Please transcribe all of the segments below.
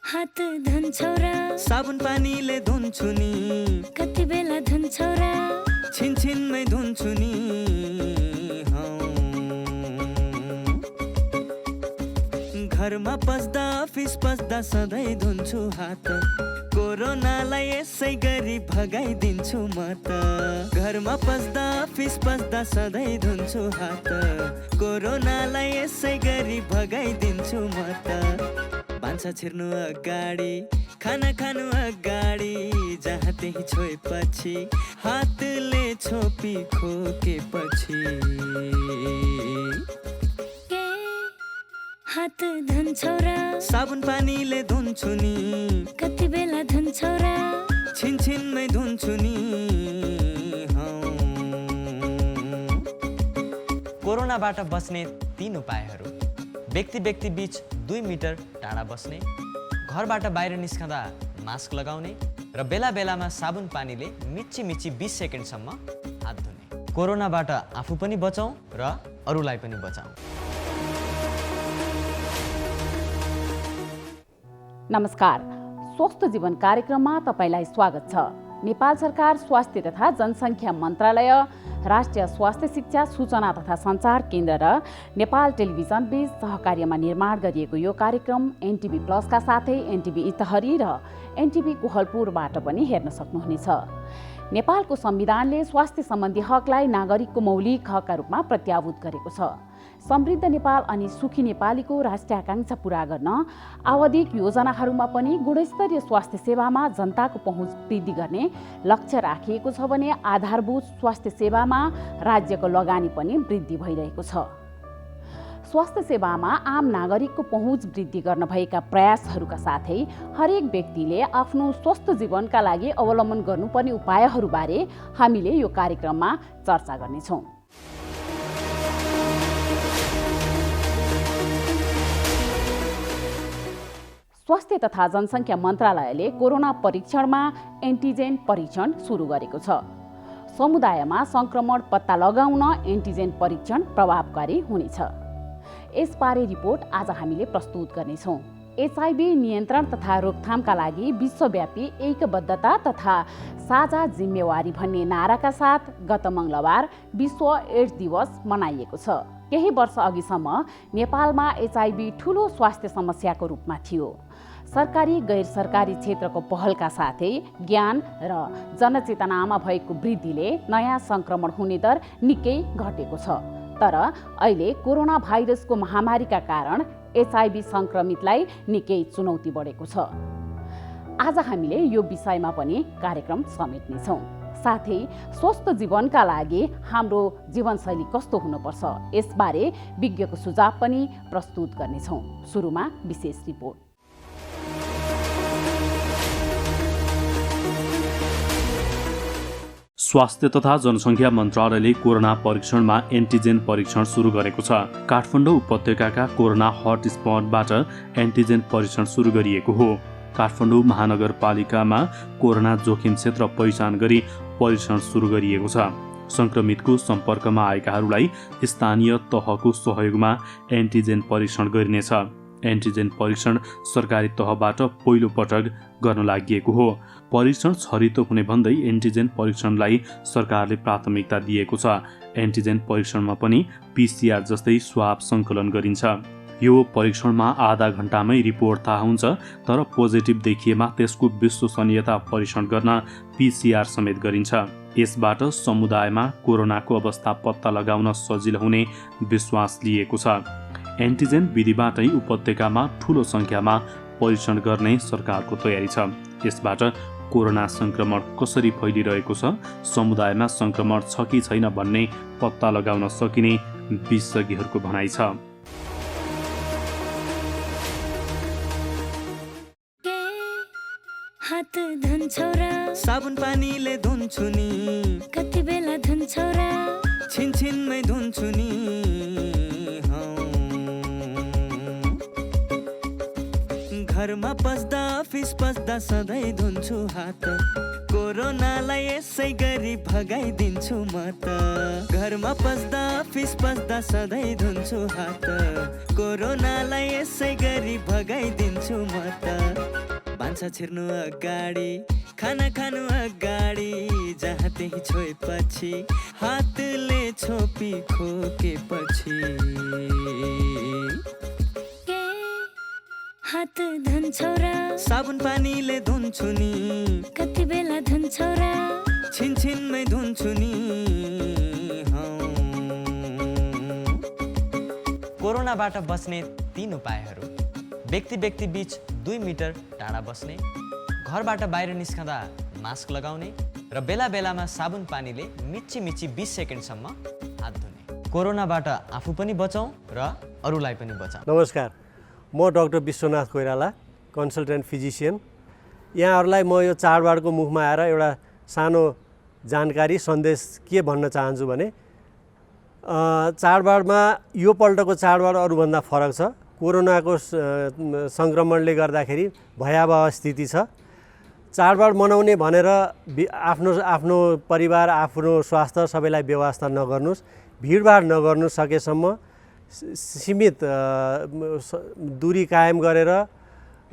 हात धुन्छौ र साबुन पानीले धुन्छु नि कति बेला धुन्छौ र छिनछिनमै धुन्छु नि घरमा पस्दा अफिस पस्दा सधैँ धुन्छु हात कोरोनालाई यसै गरी भगाइदिन्छु म त घरमा पस्दा अफिस पस्दा सधैँ धुन्छु हात कोरोनालाई यसै गरी भगाइदिन्छु म त भान्सा छिर्नु अगाडि खाना खानु अगाडि जहाँ त्यही छोएपछि हातले छोपी खोकेपछि हात धुन्छौ र साबुन पानीले धुन्छु नि कति बेला धुन्छौ र छिनछिनमै धुन्छु नि कोरोनाबाट बच्ने 3 उपायहरू। व्यक्ति बीच 2 मिटर टाढा बस्ने, घरबाट बाहिर निस्कँदा मास्क लगाउने र बेला बेलामा साबुन पानीले मिच्ची 20 सेकेन्डसम्म हात धुने। कोरोनाबाट आफू पनि बचौँ र अरूलाई पनि बचाऊ। नमस्कार, स्वस्थ जीवन कार्यक्रममा तपाईलाई स्वागत छ। नेपाल सरकार स्वास्थ्य तथा जनसङ्ख्या मन्त्रालय, राष्ट्रिय स्वास्थ्य शिक्षा सूचना तथा सञ्चार केन्द्र र नेपाल टेलिभिजन बीच सहकार्यमा निर्माण गरिएको यो कार्यक्रम एनटिभी प्लसका साथै एनटिभी इतहरी र एनटिभी कोहलपुरबाट पनि हेर्न सक्नुहुनेछ। नेपालको संविधानले स्वास्थ्य सम्बन्धी हकलाई नागरिकको मौलिक हकका रूपमा प्रत्याभूत गरेको छ। समृद्ध नेपाल अनि सुखी नेपालीको राष्ट्रिय आकांक्षा पूरा गर्न आवधिक योजनाहरूमा पनि गुणस्तरीय स्वास्थ्य सेवामा जनताको पहुँच वृद्धि गर्ने लक्ष्य राखिएको छ भने आधारभूत स्वास्थ्य सेवामा राज्यको लगानी पनि वृद्धि भइरहेको छ। स्वास्थ्य सेवामा आम नागरिकको पहुँच वृद्धि गर्न भएका प्रयासहरूका साथै हरेक व्यक्तिले आफ्नो स्वस्थ जीवनका लागि अवलम्बन गर्नुपर्ने उपायहरूबारे हामीले यो कार्यक्रममा चर्चा गर्नेछौँ। स्वास्थ्य तथा जनसङ्ख्या मन्त्रालयले कोरोना परीक्षणमा एन्टिजेन परीक्षण सुरु गरेको छ। समुदायमा संक्रमण पत्ता लगाउन एन्टिजेन परीक्षण प्रभावकारी हुनेछ। यसबारे रिपोर्ट आज हामीले प्रस्तुत गर्नेछौँ। एचआईभी नियन्त्रण तथा रोकथामका लागि विश्वव्यापी ऐक्यबद्धता तथा साझा जिम्मेवारी भन्ने नाराका साथ गत मङ्गलबार विश्व एड्स दिवस मनाइएको छ। केही वर्ष अघिसम्म नेपालमा एचआईभी ठूलो स्वास्थ्य समस्याको रूपमा थियो। सरकारी गैर सरकारी क्षेत्रको पहलका साथै ज्ञान र जनचेतनामा भएको वृद्धिले नयाँ संक्रमण हुने दर निकै घटेको छ। तर अहिले कोरोना भाइरसको महामारीका कारण एचआईभी संक्रमितलाई निकै चुनौती बढेको छ। आज हामीले यो विषयमा पनि कार्यक्रम समेट्नेछौँ। साथै स्वस्थ जीवनका लागि हाम्रो जीवनशैली कस्तो हुनुपर्छ यसबारे विज्ञको सुझाव पनि प्रस्तुत गर्नेछौँ। सुरुमा विशेष रिपोर्ट। स्वास्थ्य तथा जनसङ्ख्या मन्त्रालयले कोरोना परीक्षणमा एन्टिजेन परीक्षण सुरु गरेको छ। काठमाडौँ उपत्यकाका कोरोना हटस्पटबाट एन्टिजेन परीक्षण सुरु गरिएको हो। काठमाडौँ महानगरपालिकामा कोरोना जोखिम क्षेत्र पहिचान गरी परीक्षण सुरु गरिएको छ। संक्रमितको सम्पर्कमा आएकाहरूलाई स्थानीय तहको सहयोगमा एन्टिजेन परीक्षण गरिनेछ। एन्टिजेन परीक्षण सरकारी तहबाट पहिलो पटक गर्न लागि हो। परीक्षण छरितो हुने भन्दै एन्टिजेन परीक्षणलाई सरकारले प्राथमिकता दिएको छ। एन्टिजेन परीक्षणमा पनि पीसीआर जस्तै स्वाब सङ्कलन गरिन्छ। यो परीक्षणमा आधा घण्टामै रिपोर्ट थाहा हुन्छ, तर पोजिटिभ देखिएमा त्यसको विश्वसनीयता परीक्षण गर्न पीसीआर समेत गरिन्छ। यसबाट समुदायमा कोरोनाको अवस्था पत्ता लगाउन सजिलो हुने विश्वास लिएको छ। एन्टिजेन विधिबाटै उपत्यकामा ठूलो सङ्ख्यामा परीक्षण गर्ने सरकारको तयारी छ। यसबाट कोरोना संक्रमण कसरी फैलिरहेको छ, समुदायमा संक्रमण छ कि छैन भन्ने पत्ता लगाउन सकिने विशेषज्ञहरूको भनाइ छ। हात धुन्छौ र साबुन पानीले धुन्छु नि कति बेला धुन्छौ र छिनछिनमै धुन्छु नि घरमा पस्दा अफिस पस्दा सधैँ धुन्छु हात कोरोनालाई यसै गरी भगाइदिन्छु म त घरमा पस्दा अफिस पस्दा सधैँ धुन्छु हात कोरोनालाई यसै गरी भगाइदिन्छु म त भान्सा छिर्नु अगाडि खाना खानु अगाडि जहाँ त्यही छोएपछि हातले छोपी खोकेपछि के हात धुन्छौ र साबुन पानीले धुन्छु नि कति बेला धुन्छौ र छिनछिनमै धुन्छु नि कोरोनाबाट बस्ने 3 उपायहरू। व्यक्ति व्यक्ति बीच 2 मिटर टाढा बस्ने, घरबाट बाहिर निस्कँदा मास्क लगाउने र बेला बेलामा साबुन पानीले मिच्ची 20 सेकेन्डसम्म हात धुने। कोरोनाबाट आफू पनि बचौँ र अरूलाई पनि बचाउँ। नमस्कार, म doctor Vishwanath Koirala, consultant physician. यहाँहरूलाई म यो चाडबाडको मुखमा आएर एउटा सानो जानकारी सन्देश के भन्न चाहन्छु भने चाडबाडमा यो पल्टको चाडबाड अरूभन्दा फरक छ। कोरोनाको सङ्क्रमणले गर्दाखेरि भयावह स्थिति छ। चाडबाड मनाउने भनेर आफ्नो परिवार, आफ्नो स्वास्थ्य सबैलाई बेवास्ता नगर्नुहोस्, भिडभाड नगर्नु, सकेसम्म सीमित दूरी कायम गरेर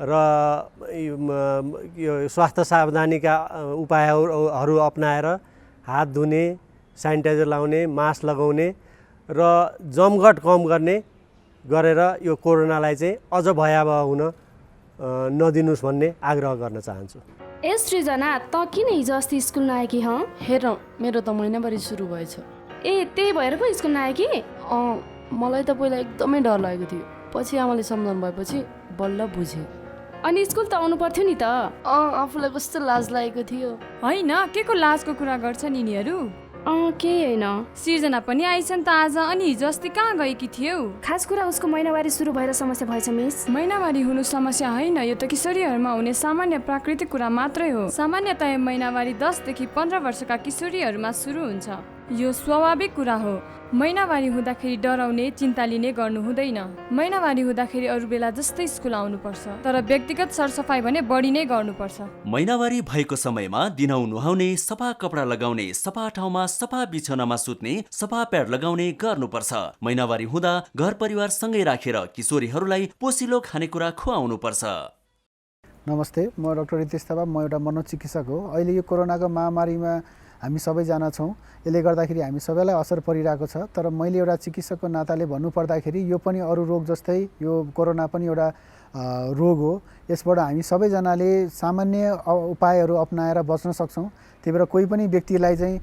र यो स्वास्थ्य सावधानीका उपायहरू अपनाएर हात धुने, सेनिटाइजर लाउने, मास्क लगाउने र जमघट कम गरेर यो कोरोनालाई चाहिँ अझ भयावह हुन नदिनुस् भन्ने आग्रह गर्न चाहन्छु। ए सृजना, त किन हिजो अस्ति स्कुल नआएकी हँ? हेर, मेरो त महिनाभरि सुरु भएछ। ए त्यही भएर पो स्कुल नआएकी? मलाई त पहिला एकदमै डर लागेको थियो, पछि आमाले सम्झाउनु भएपछि बल्ल बुझेँ। अनि स्कुल त आउनु पर्थ्यो नि त। आफूलाई कस्तो लाज लागेको थियो। होइन, के को लाजको कुरा गर्छन् यिनीहरू? केही होइन। सृजना पनि आइछन् त आज। अनि हिजो अस्ति कहाँ गएकी थियौ? खास कुरा उसको महिनावारी सुरु भएर समस्या भएछ मिस। महिनावारी हुनु समस्या होइन, यो त किशोरीहरूमा हुने सामान्य प्राकृतिक कुरा मात्रै हो। सामान्यतया महिनावारी 10 देखि 15 वर्षका किशोरीहरूमा सुरु हुन्छ। यो स्वाभाविक कुरा हो। महिनावारी हुँदाखेरि डराउने, चिन्ता लिने गर्नु हुँदैन। महिनावारी हुँदाखेरि अरू बेला जस्तै स्कुल आउनुपर्छ, तर व्यक्तिगत सरसफाइ भने बढी नै गर्नुपर्छ। महिनावारी भएको समयमा दिनहुँ नुहाउने, सफा कपडा लगाउने, सफा ठाउँमा सफा बिछौनामा सुत्ने, सफा प्याड लगाउने गर्नुपर्छ। महिनावारी हुँदा घर परिवार सँगै राखेर किशोरीहरूलाई पोसिलो खानेकुरा खुवाउनुपर्छ। नमस्ते, म डाक्टर रितेश थापा, म एउटा मनोचिकित्सक हो। अहिले यो कोरोनाको महामारीमा हामी सबैजना छौँ। यसले गर्दाखेरि हामी सबैलाई असर परिरहेको छ। तर मैले एउटा चिकित्सकको नाताले भन्नुपर्दाखेरि यो पनि अरू रोग जस्तै यो कोरोना पनि एउटा रोग हो। यसबाट हामी सबैजनाले सामान्य उपायहरू अपनाएर बच्न सक्छौँ। त्यही भएर कोही पनि व्यक्तिलाई चाहिँ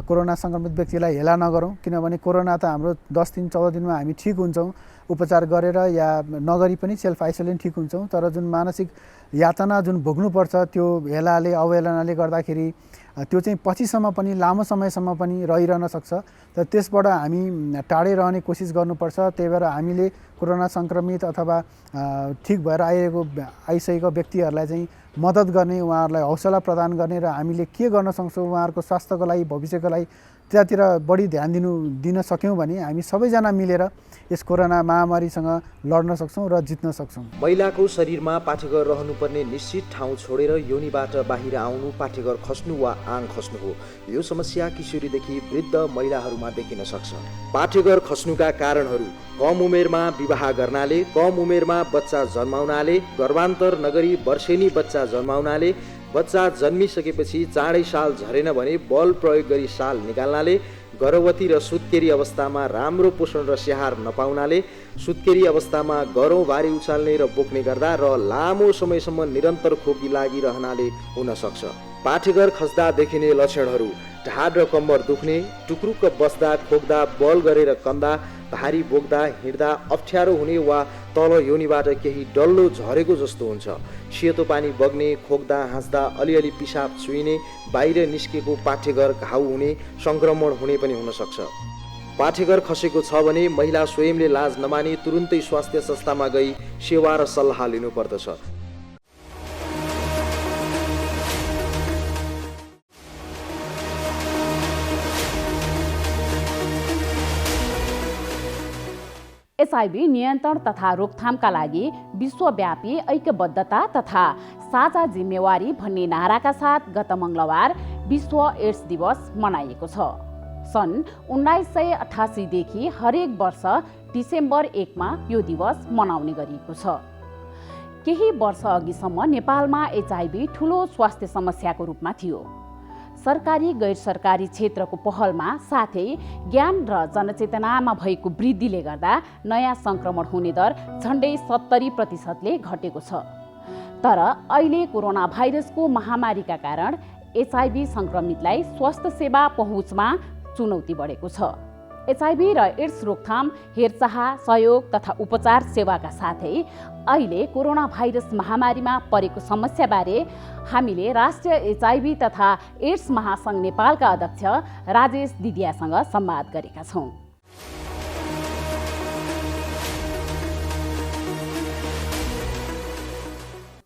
कोरोना सङ्क्रमित व्यक्तिलाई हेला नगरौँ, किनभने कोरोना त हाम्रो 10 दिन 14 दिनमा हामी ठिक हुन्छौँ उपचार गरेर या नगरी पनि सेल्फ आइसोलेसन ठिक हुन्छौँ। तर जुन मानसिक यातना जुन भोग्नुपर्छ त्यो हेलाले अवहेलनाले गर्दाखेरि त्यो चाहिँ पछिसम्म पनि लामो समयसम्म पनि रहिरहन सक्छ। तर त्यसबाट हामी टाढै रहने कोसिस गर्नुपर्छ। त्यही भएर हामीले कोरोना सङ्क्रमित अथवा ठिक भएर आइसकेको व्यक्तिहरूलाई चाहिँ मद्दत गर्ने, उहाँहरूलाई हौसला प्रदान गर्ने र हामीले के गर्न सक्छौँ उहाँहरूको स्वास्थ्यको लागि, भविष्यको लागि त्यतातिर बढी ध्यान दिन सक्यौँ भने हामी सबैजना मिलेर यस कोरोना महामारीसँग लड्न सक्छौँ र जित्न सक्छौँ। महिलाको शरीरमा पाठेघर रहनुपर्ने निश्चित ठाउँ छोडेर योनिबाट बाहिर आउनु, पाठेघर खस्नु वा आङ खस्नु हो। यो समस्या किशोरीदेखि वृद्ध महिलाहरूमा देखिन सक्छ। पाठेघर खस्नुका कारणहरू: कम उमेरमा विवाह गर्नाले, कम उमेरमा बच्चा जन्माउनाले, गर्भान्तर नगरी वर्षेनी बच्चा जन्माउनाले, बच्चा जन्मिसकेपछि चाँडै साल झरेन भने बल प्रयोग गरी साल निकाल्नाले, गर्भवती र सुत्केरी अवस्थामा राम्रो पोषण र स्याहार नपाउनाले, सुत्केरी अवस्थामा गह्रौँ भारी उचाल्ने र बोक्ने गर्दा र लामो समयसम्म निरन्तर खोकी लागिरहनाले हुन सक्छ। पाठेघर खस्दा देखिने लक्षणहरू: ढाड र कम्बर दुख्ने, टुक्रुक्क बस्दा, खोक्दा, बल गरेर कन्दा, भारी बोक्दा, हिँड्दा अप्ठ्यारो हुने वा तल योनिबाट केही डल्लो झरेको जस्तो हुन्छ, सेतो पानी बग्ने, खोक्दा हाँस्दा अलिअलि पिसाब चुइने, बाहिर निस्केको पाठेघर घाउ हुने, सङ्क्रमण हुने पनि हुन सक्छ। पाठेघर खसेको छ भने महिला स्वयंले लाज नमानी तुरुन्तै स्वास्थ्य संस्थामा गई सेवा र सल्लाह लिनुपर्दछ। एचआईभी नियन्त्रण तथा रोकथामका लागि विश्वव्यापी ऐक्यबद्धता तथा साझा जिम्मेवारी भन्ने नाराका साथ गत मङ्गलबार विश्व एड्स दिवस मनाइएको छ। सन् 1988 देखि हरेक वर्ष डिसेम्बर 1 मा यो दिवस मनाउने गरिएको छ। केही वर्ष अघिसम्म नेपालमा एचआईभी ठूलो स्वास्थ्य समस्याको रूपमा थियो। सरकारी गैर सरकारी क्षेत्रको पहलमा साथै ज्ञान र जनचेतनामा भएको वृद्धिले गर्दा नयाँ संक्रमण हुने दर झन्डै 70% घटेको छ। तर अहिले कोरोना भाइरसको महामारीका कारण एचआईभी संक्रमितलाई स्वास्थ्य सेवा पहुँचमा चुनौती बढेको छ। एचआईभी र एड्स रोकथाम, हेरचाह, सहयोग तथा उपचार सेवाका साथै अहिले कोरोना भाइरस महामारीमा परेको समस्याबारे हामीले राष्ट्रिय एचआईभी तथा एड्स महासङ्घ नेपालका अध्यक्ष राजेश दिदियासँग संवाद गरेका छौँ।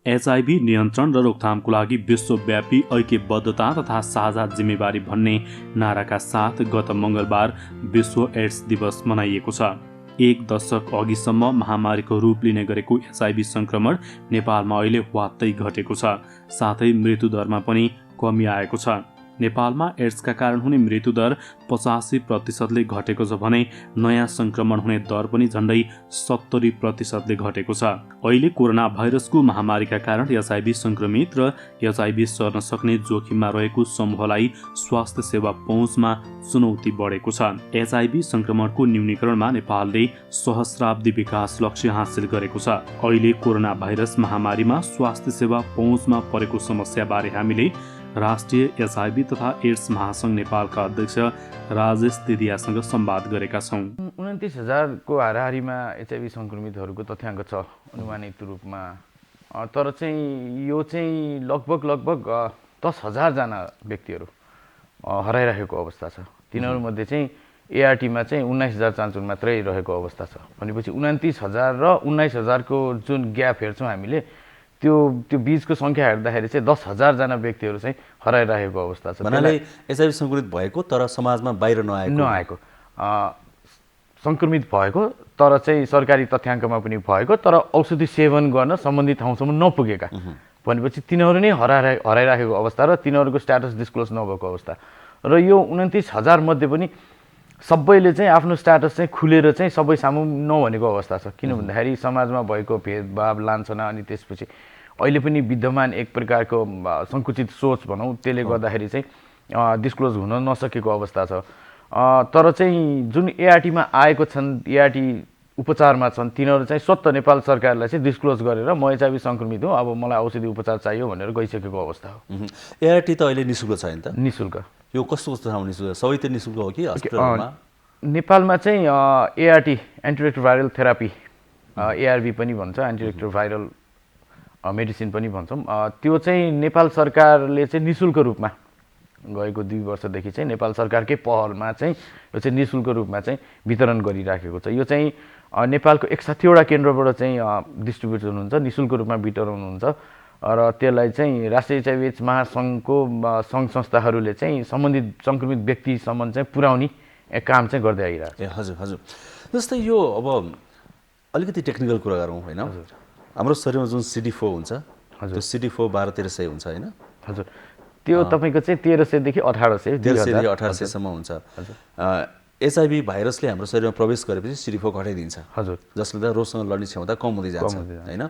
एचआईभी नियन्त्रण र रोकथामको लागि विश्वव्यापी ऐक्यबद्धता तथा साझा जिम्मेवारी भन्ने नाराका साथ गत मङ्गलबार विश्व एड्स दिवस मनाइएको छ। एक दशक अघिसम्म महामारीको रूप लिने गरेको एचआईभी संक्रमण नेपालमा अहिले ह्वात्तै घटेको छ। साथै मृत्युदरमा पनि कमी आएको छ। नेपालमा एड्सका कारण हुने मृत्युदर 85%ले घटेको छ भने नयाँ संक्रमण हुने दर पनि झन्डै 70%ले घटेको छ। अहिले कोरोना भाइरसको महामारीका कारण एचआईभी संक्रमित र एचआईभी सर्न सक्ने जोखिममा रहेको समूहलाई स्वास्थ्य सेवा पहुँचमा चुनौती बढेको छ। एचआईभी संक्रमणको न्यूनीकरणमा नेपालले सहस्राब्दी विकास लक्ष्य हासिल गरेको छ। अहिले कोरोना भाइरस महामारीमा स्वास्थ्य सेवा पहुँचमा परेको समस्याबारे हामीले राष्ट्रिय एचआईभी तथा एड्स महासङ्घ नेपालका अध्यक्ष राजेश दिदियासँग संवाद गरेका छौँ। 29,000 हाराहारीमा एचआईभी संक्रमितहरूको तथ्याङ्क छ अनुमानित रूपमा। तर चाहिँ यो चाहिँ लगभग 10,000 जना व्यक्तिहरू हराइरहेको अवस्था छ। तिनीहरूमध्ये चाहिँ एआरटीमा चाहिँ 19,000 मात्रै रहेको अवस्था छ। भनेपछि 29,000 र 19,000 को जुन ग्याप हेर्छौँ हामीले त्यो बीचको सङ्ख्या हेर्दाखेरि चाहिँ 10,000 जना व्यक्तिहरू चाहिँ हराइरहेको अवस्था छ। भन्नाले एचआईभी संक्रमित भएको तर समाजमा बाहिर नआएको संक्रमित भएको तर चाहिँ सरकारी तथ्याङ्कमा पनि भएको तर औषधि सेवन गर्न सम्बन्धित ठाउँसम्म नपुगेका भनेपछि तिनीहरू नै हराइरहेको अवस्था र तिनीहरूको स्ट्याटस डिस्क्लोज नभएको अवस्था। र यो 29,000 मध्ये पनि सबैले चाहिँ आफ्नो स्ट्याटस चाहिँ खुलेर चाहिँ सबै सामु नभनेको अवस्था छ। किन भन्दाखेरि समाजमा भएको भेदभाव लान्छना अनि त्यसपछि अहिले पनि विद्यमान एक प्रकारको सङ्कुचित सोच भनौँ त्यसले गर्दाखेरि चाहिँ डिस्क्लोज हुन नसकेको अवस्था छ। तर चाहिँ जुन एआरटीमा आएको छन्, एआरटी उपचारमा छन्, तिनीहरू चाहिँ स्वतः नेपाल सरकारलाई चाहिँ डिस्क्लोज गरेर म एचआईभी संक्रमित हो, अब मलाई औषधि उपचार चाहियो भनेर गइसकेको अवस्था हो। एआरटी त अहिले निःशुल्क छैन त? निःशुल्क। यो कस्तो ठाउँमा निःशुल्क? सबै त निःशुल्क हो कि हस्पिटलमा? नेपालमा चाहिँ एआरटी एन्टिरेट्रोभाइरल थेरापी, एआरभी पनि भन्छ, एन्टिरेट्रोभाइरल मेडिसिन पनि भन्छौँ, त्यो चाहिँ नेपाल सरकारले चाहिँ निःशुल्क रूपमा गएको 2 वर्षदेखि चाहिँ नेपाल सरकारकै पहलमा चाहिँ यो चाहिँ निःशुल्क रूपमा चाहिँ वितरण गरिराखेको छ। यो चाहिँ नेपालको 61वटा केन्द्रबाट चाहिँ डिस्ट्रिब्युट हुनुहुन्छ, निःशुल्क रूपमा वितरण हुन्छ र त्यसलाई चाहिँ राष्ट्रिय एचआईभी एड्स महासङ्घको सङ्घ संस्थाहरूले चाहिँ सम्बन्धित सङ्क्रमित व्यक्तिसम्म चाहिँ पुर्याउने काम चाहिँ गर्दै आइरहेको छ। हजुर। जस्तै यो अब अलिकति टेक्निकल कुरा गरौँ होइन, हाम्रो शरीरमा जुन CD4 हुन्छ त्यो CD4 1200-1300 हुन्छ होइन? हजुर, त्यो तपाईँको चाहिँ 1300 देखि 1800 सम्म हुन्छ। एचआईभी भाइरसले हाम्रो शरीरमा प्रवेश गरेपछि CD4 घटाइदिन्छ। हजुर, जसले गर्दा रोगसँग लड्ने क्षमता कम हुँदै जान्छ होइन?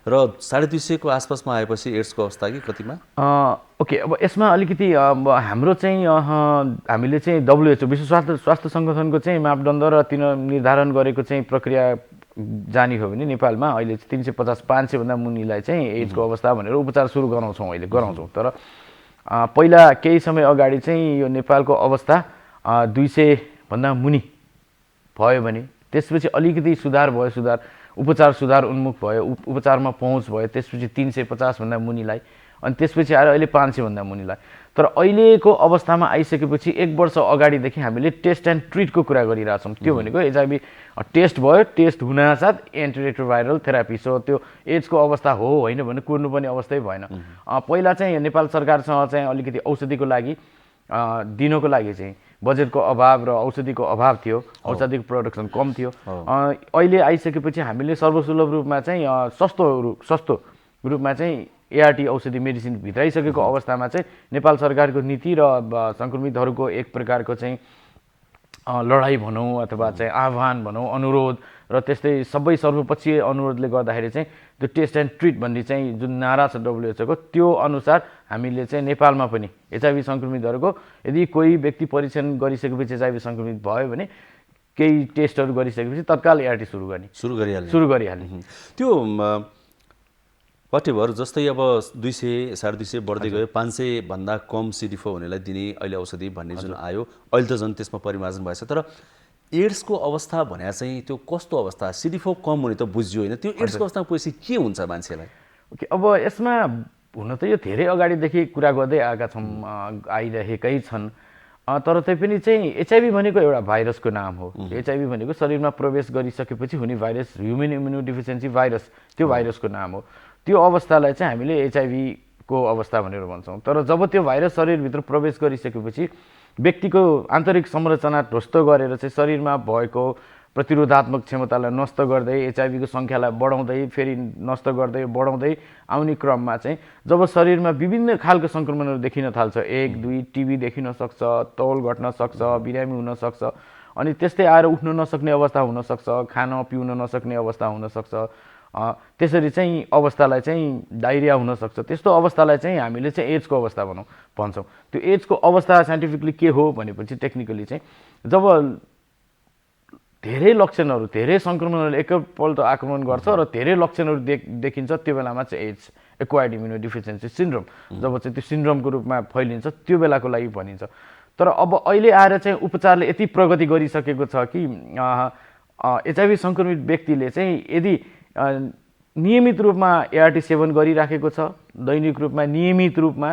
र 250 को आसपासमा आएपछि एड्सको अवस्था कि कतिमा? ओके, अब यसमा अलिकति हाम्रो चाहिँ हामीले चाहिँ WHO विश्व स्वास्थ्य सङ्गठनको चाहिँ मापदण्ड र तिनीहरू निर्धारण गरेको चाहिँ प्रक्रिया जानी हो भने नेपालमा अहिले 350-500 भन्दा मुनिलाई चाहिँ एड्सको अवस्था भनेर उपचार सुरु गराउँछौँ। तर पहिला केही समय अगाडि चाहिँ यो नेपालको अवस्था 200 भन्दा मुनि भयो भने त्यसपछि अलिकति सुधार भयो, उपचार सुधार उन्मुख भयो, उपचारमा पहुँच भयो, त्यसपछि 350 भन्दा मुनिलाई, अनि त्यसपछि आएर अहिले 500 भन्दा मुनिलाई। तर अहिलेको अवस्थामा आइसकेपछि 1 वर्ष अगाडिदेखि हामीले टेस्ट एन्ड ट्रिटको कुरा गरिरहेछौँ। त्यो भनेको एचआईभी टेस्ट भयो, टेस्ट हुनासाथ एन्टिरेट्रोभाइरल थेरापी। सो त्यो एड्सको अवस्था हो होइन भने कुर्नुपर्ने अवस्थै भएन। पहिला चाहिँ नेपाल सरकारसँग चाहिँ अलिकति औषधिको लागि दिनको लागि चाहिँ बजेटको अभाव र औषधिको अभाव थियो, औषधिको प्रोडक्सन कम थियो। अहिले आइसकेपछि हामीले सर्वसुलभ रूपमा चाहिँ सस्तो रूपमा चाहिँ एआरटी औषधि मेडिसिन भित्राइसकेको अवस्थामा चाहिँ नेपाल सरकारको नीति र सङ्क्रमितहरूको एक प्रकारको चाहिँ लडाइँ भनौँ अथवा चाहिँ आह्वान भनौँ, अनुरोध र त्यस्तै सबै सर्वपक्षीय अनुरोधले गर्दाखेरि चाहिँ त्यो टेस्ट एन्ड ट्रिट भन्ने चाहिँ जुन नारा छ WHO को त्यो अनुसार हामीले चाहिँ नेपालमा पनि एचआइभी सङ्क्रमितहरूको यदि कोही व्यक्ति परीक्षण गरिसकेपछि एचआइभी सङ्क्रमित भयो भने केही टेस्टहरू गरिसकेपछि तत्काल एआरटी सुरु गरिहाल्ने। त्यो वाटेभर जस्तै अब 200 250 बढ्दै गयो, 500 भन्दा कम CD4 हुनेलाई दिने अहिले औषधि भन्ने जुन आयो, अहिले त झन् त्यसमा परिमार्जन भएछ। तर एड्सको अवस्था भने चाहिँ त्यो कस्तो अवस्था? CD4 कम हुने त बुझ्यो होइन, त्यो एड्सको अवस्थामा पछि के हुन्छ मान्छेलाई? ओके, अब यसमा हुन त यो धेरै अगाडिदेखि कुरा गर्दै आएका छौँ, आइरहेकै छन्। तर तैपनि चाहिँ एचआइभी भनेको एउटा भाइरसको नाम हो। एचआइभी भनेको शरीरमा प्रवेश गरिसकेपछि हुने भाइरस, ह्युमन इम्युनोडिफिसियन्सी भाइरस, त्यो भाइरसको नाम हो। त्यो अवस्थालाई चाहिँ हामीले एचआइभीको अवस्था भनेर भन्छौँ। तर जब त्यो भाइरस शरीरभित्र प्रवेश गरिसकेपछि व्यक्तिको आन्तरिक संरचना ध्वस्त गरेर चाहिँ शरीरमा भएको प्रतिरोधात्मक क्षमतालाई नष्ट गर्दै एचआइभीको सङ्ख्यालाई बढाउँदै फेरि नष्ट गर्दै बढाउँदै आउने क्रममा चाहिँ जब शरीरमा विभिन्न खालको सङ्क्रमणहरू देखिन थाल्छ, 1 2 टिबी देखिन सक्छ, तौल घट्न सक्छ, बिरामी हुन सक्छ, अनि त्यस्तै आएर उठ्न नसक्ने अवस्था हुनसक्छ, खान पिउन नसक्ने अवस्था हुनसक्छ, त्यसरी चाहिँ अवस्थालाई चाहिँ डायरिया हुनसक्छ। त्यस्तो अवस्थालाई चाहिँ हामीले चाहिँ एड्सको अवस्था भन्छौँ। त्यो एड्सको अवस्था साइन्टिफिकली के हो भनेपछि टेक्निकली चाहिँ जब धेरै लक्षणहरू, धेरै सङ्क्रमणहरू एकैपल्ट आक्रमण गर्छ र धेरै लक्षणहरू देखिन्छ, त्यो बेलामा चाहिँ एड्स, एक्वायर्ड इम्युनोडिफिसियन्सी सिन्ड्रोम, जब चाहिँ त्यो सिन्ड्रोमको रूपमा फैलिन्छ त्यो बेलाको लागि भनिन्छ। तर अब अहिले आएर चाहिँ उपचारले यति प्रगति गरिसकेको छ कि एचआइभी सङ्क्रमित व्यक्तिले चाहिँ यदि नियमित रूपमा एआरटी सेवन गरिराखेको छ, दैनिक रूपमा नियमित रूपमा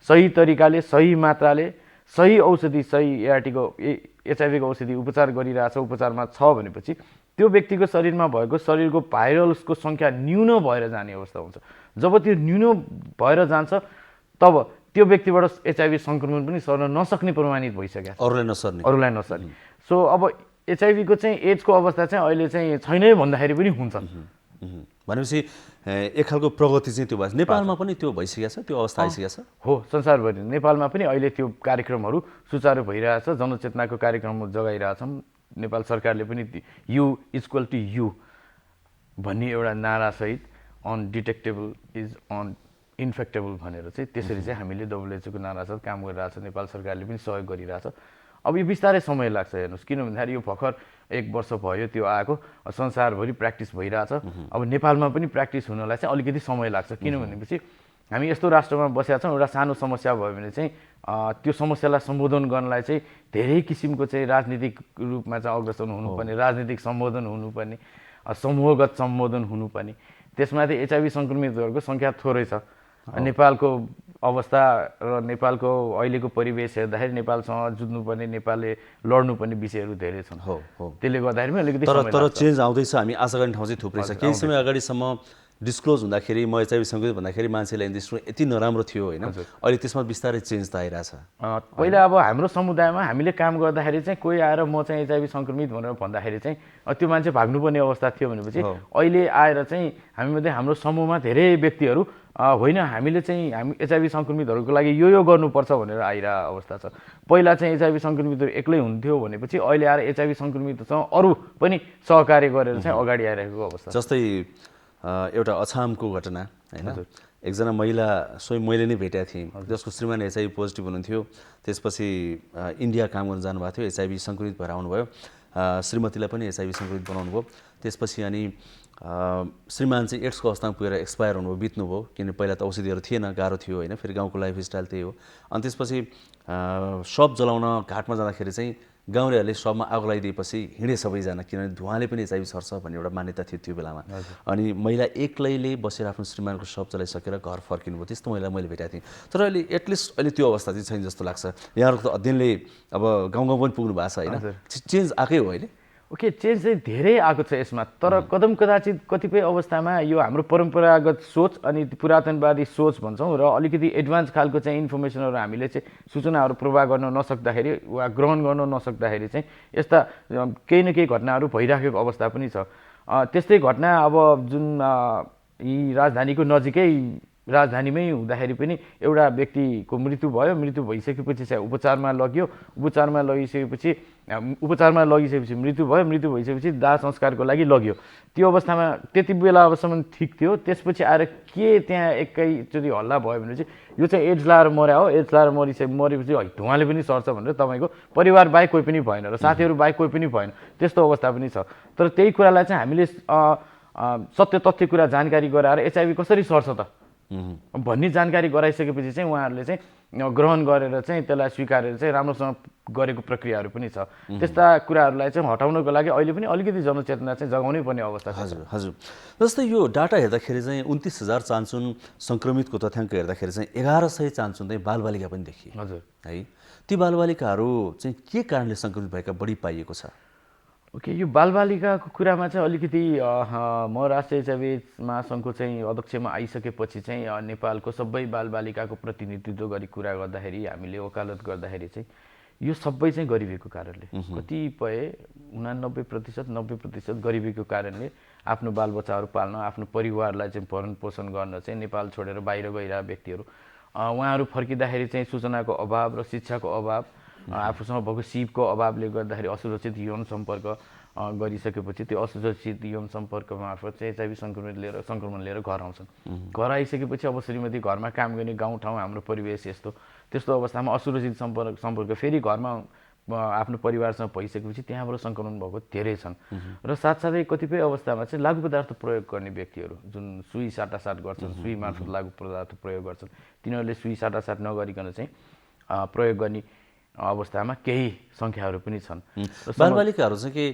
सही तरिकाले, सही मात्राले, सही औषधि, सही एचआइभीको औषधि उपचार गरिरहेछ, उपचारमा छ भनेपछि त्यो व्यक्तिको शरीरमा भएको शरीरको भाइरसको सङ्ख्या न्यून भएर जाने अवस्था हुन्छ। जब त्यो न्यून भएर जान्छ तब त्यो व्यक्तिबाट एचआइभी सङ्क्रमण पनि सर्न नसक्ने प्रमाणित भइसक्यो, अरूलाई नसर्ने। सो अब एचआइभीको चाहिँ एड्सको अवस्था चाहिँ अहिले चाहिँ छैनै भन्दाखेरि पनि हुन्छ। भनेपछि एक खालको प्रगति चाहिँ त्यो भयो। नेपालमा पनि त्यो भइसकेको छ, त्यो अवस्था आइसकेको छ हो संसारभरि। नेपालमा पनि अहिले त्यो कार्यक्रमहरू सुचारू भइरहेछ, जनचेतनाको कार्यक्रमहरू जगाइरहेछौँ। नेपाल सरकारले पनि यु इक्वल टु यु भन्ने एउटा नारासहित अनडिटेक्टेबल इज इन्फेक्टेबल भनेर चाहिँ त्यसरी चाहिँ हामीले WHO को नारासहित काम गरिरहेछ। नेपाल सरकारले पनि सहयोग गरिरहेछ। अब यो बिस्तारै समय लाग्छ, हेर्नुहोस्, किन भन्दाखेरि यो भर्खर 1 वर्ष भयो त्यो आएको, संसारभरि प्र्याक्टिस भइरहेछ। अब नेपालमा पनि प्र्याक्टिस हुनलाई चाहिँ अलिकति समय लाग्छ। किन भनेपछि हामी यस्तो राष्ट्रमा बसेका छौँ, एउटा सानो समस्या भयो भने चाहिँ त्यो समस्यालाई सम्बोधन गर्नलाई चाहिँ धेरै किसिमको चाहिँ राजनीतिक रूपमा चाहिँ अग्रसर हुनुपर्ने, राजनीतिक सम्बोधन हुनुपर्ने, समूहगत सम्बोधन हुनुपर्ने। त्यसमा चाहिँ एचआइभी सङ्क्रमितहरूको सङ्ख्या थोरै छ। नेपालको अवस्था र नेपालको अहिलेको परिवेश हेर्दाखेरि नेपालसँग जुझ्नुपर्ने, नेपालले लड्नुपर्ने विषयहरू धेरै छन्। त्यसले गर्दाखेरि पनि अलिकति तर चेन्ज आउँदैछ, हामी आशा गर्ने ठाउँ चाहिँ थुप्रै छ। केही समय अगाडिसम्म डिस्क्लोज हुँदाखेरि म एचआइभी सङ्क्रमित भन्दाखेरि मान्छेलाई दृष्टिकोण यति नराम्रो थियो होइन, अहिले त्यसमा बिस्तारै चेन्ज त आइरहेछ। पहिला अब हाम्रो समुदायमा हामीले काम गर्दाखेरि चाहिँ कोही आएर म चाहिँ एचआइभी सङ्क्रमित भनेर भन्दाखेरि चाहिँ त्यो मान्छे भाग्नुपर्ने अवस्था थियो भनेपछि अहिले आएर चाहिँ हामीमध्ये हाम्रो समूहमा धेरै व्यक्तिहरू होइन हामीले चाहिँ हामी एचआइभी सङ्क्रमितहरूको लागि यो गर्नुपर्छ भनेर आइरहेको अवस्था छ। पहिला चाहिँ एचआइभी सङ्क्रमितहरू एक्लै हुन्थ्यो भनेपछि अहिले आएर एचआइभी सङ्क्रमितसँग अरू पनि सहकार्य गरेर चाहिँ अगाडि आइरहेको अवस्था। जस्तै एउटा अछामको घटना होइन, एकजना महिला स्वयं मैले नै भेटेको थिएँ, जसको श्रीमान एचआइभी पोजिटिभ हुनुहुन्थ्यो। त्यसपछि इन्डिया काम गर्न जानुभएको थियो, एचआइभी सङ्क्रमित भएर आउनुभयो, श्रीमतीलाई पनि एचआइभी सङ्क्रमित बनाउनु भयो। त्यसपछि अनि श्रीमान चाहिँ एड्सको अवस्थामा पुगेर एक्सपायर हुनुभयो, बित्नुभयो, किनभने पहिला त औषधिहरू थिएन, गाह्रो थियो होइन, फेरि गाउँको लाइफस्टाइल त्यही हो। अनि त्यसपछि शव जलाउन घाटमा जाँदाखेरि चाहिँ गाउँलेहरूले शवमा आगो लगाइदिएपछि हिँडे सबैजना, किनभने धुवाले पनि एचआइभी सर्छ भन्ने एउटा मान्यता थियो त्यो बेलामा। अनि महिला एक्लैले बसेर आफ्नो श्रीमानको शव जलाइसकेर घर फर्किनुभयो, त्यस्तो महिला मैले भेटेको थिएँ। तर अहिले एटलिस्ट अहिले त्यो अवस्था चाहिँ छैन जस्तो लाग्छ। यहाँहरूको त अध्ययनले अब गाउँ गाउँ पनि पुग्नु भएको छ होइन, चेन्ज आएकै हो अहिले। ओके, चेन्ज चाहिँ धेरै आएको छ यसमा, तर कदम कदाचित कतिपय अवस्थामा यो हाम्रो परम्परागत सोच अनि पुरातनवादी सोच भन्छौँ र अलिकति एडभान्स खालको चाहिँ इन्फर्मेसनहरू हामीले चाहिँ सूचनाहरू प्रवाह गर्न नसक्दाखेरि वा ग्रहण गर्न नसक्दाखेरि चाहिँ यस्ता केही न केही घटनाहरू भइराखेको अवस्था पनि छ। त्यस्तै घटना अब जुन यी राजधानीको नजिकै राजधानीमै हुँदाखेरि पनि एउटा व्यक्तिको मृत्यु भयो, मृत्यु भइसकेपछि चाहिँ उपचारमा लगिसकेपछि मृत्यु भयो, मृत्यु भइसकेपछि दाह संस्कारको लागि लग्यो। त्यो अवस्थामा त्यति बेलासम्म ठिक थियो। त्यसपछि आएर के त्यहाँ एकैचोटि हल्ला भयो भनेपछि यो चाहिँ एड्स लाएर मर्या हो, एड्स लाएर मरेपछि धुवाले पनि सर्छ भनेर तपाईँको परिवार बाहेक कोही पनि भएन र साथीहरू बाहेक कोही पनि भएन, त्यस्तो अवस्था पनि छ। तर त्यही कुरालाई चाहिँ हामीले सत्य तथ्य कुरा जानकारी गराएर एचआइभी कसरी सर्छ त भन्ने जानकारी गराइसकेपछि चाहिँ उहाँहरूले चाहिँ ग्रहण गरेर चाहिँ त्यसलाई स्वीकारेर चाहिँ राम्रोसँग गरेको प्रक्रियाहरू पनि छ। त्यस्ता कुराहरूलाई चाहिँ हटाउनको लागि अहिले पनि अलिकति जनचेतना चाहिँ जगाउनै पर्ने अवस्था छ। हजुर हजुर। जस्तै यो डाटा हेर्दाखेरि चाहिँ 29,000 चान्चुन सङ्क्रमितको तथ्याङ्क हेर्दाखेरि चाहिँ 1100 चान्चुन चाहिँ बालबालिका पनि देखिए। हजुर है, ती बालबालिकाहरू चाहिँ के कारणले सङ्क्रमित भएका बढी पाइएको छ? ओके, यो बालबालिकाको कुरामा चाहिँ अलिकति म राष्ट्रिय एचआइभी महासङ्घको चाहिँ अध्यक्षमा आइसकेपछि चाहिँ नेपालको सबै बालबालिकाको प्रतिनिधित्व गरी कुरा गर्दाखेरि हामीले वकालत गर्दाखेरि चाहिँ यो सबै चाहिँ गरिबीको कारणले, कतिपय 89%, 90% गरिबीको कारणले आफ्नो बालबच्चाहरू पाल्न, आफ्नो परिवारलाई चाहिँ भरण पोषण गर्न चाहिँ नेपाल छोडेर बाहिर गइरहेका व्यक्तिहरू, उहाँहरू फर्किँदाखेरि चाहिँ सूचनाको अभाव र शिक्षाको अभाव, आफूसँग भएको सिपको अभावले गर्दाखेरि असुरक्षित यौन सम्पर्क गरिसकेपछि त्यो असुरक्षित यौन सम्पर्क मार्फत चाहिँ एचआइभी सङ्क्रमण लिएर घर आउँछन्। घर आइसकेपछि अब श्रीमती घरमा काम गर्ने, गाउँठाउँ हाम्रो परिवेश त्यस्तो अवस्थामा असुरक्षित सम्पर्क फेरि घरमा आफ्नो परिवारसँग भइसकेपछि त्यहाँबाट सङ्क्रमण भएको धेरै छन्। र साथसाथै कतिपय अवस्थामा चाहिँ लागु पदार्थ प्रयोग गर्ने व्यक्तिहरू जुन सुई साटासाट गर्छन्, सुई मार्फत लागु पदार्थ प्रयोग गर्छन्, तिनीहरूले सुई साटासाट नगरिकन चाहिँ प्रयोग गर्ने अवस्थामा केही सङ्ख्याहरू पनि छन्। बालबालिकाहरू चाहिँ के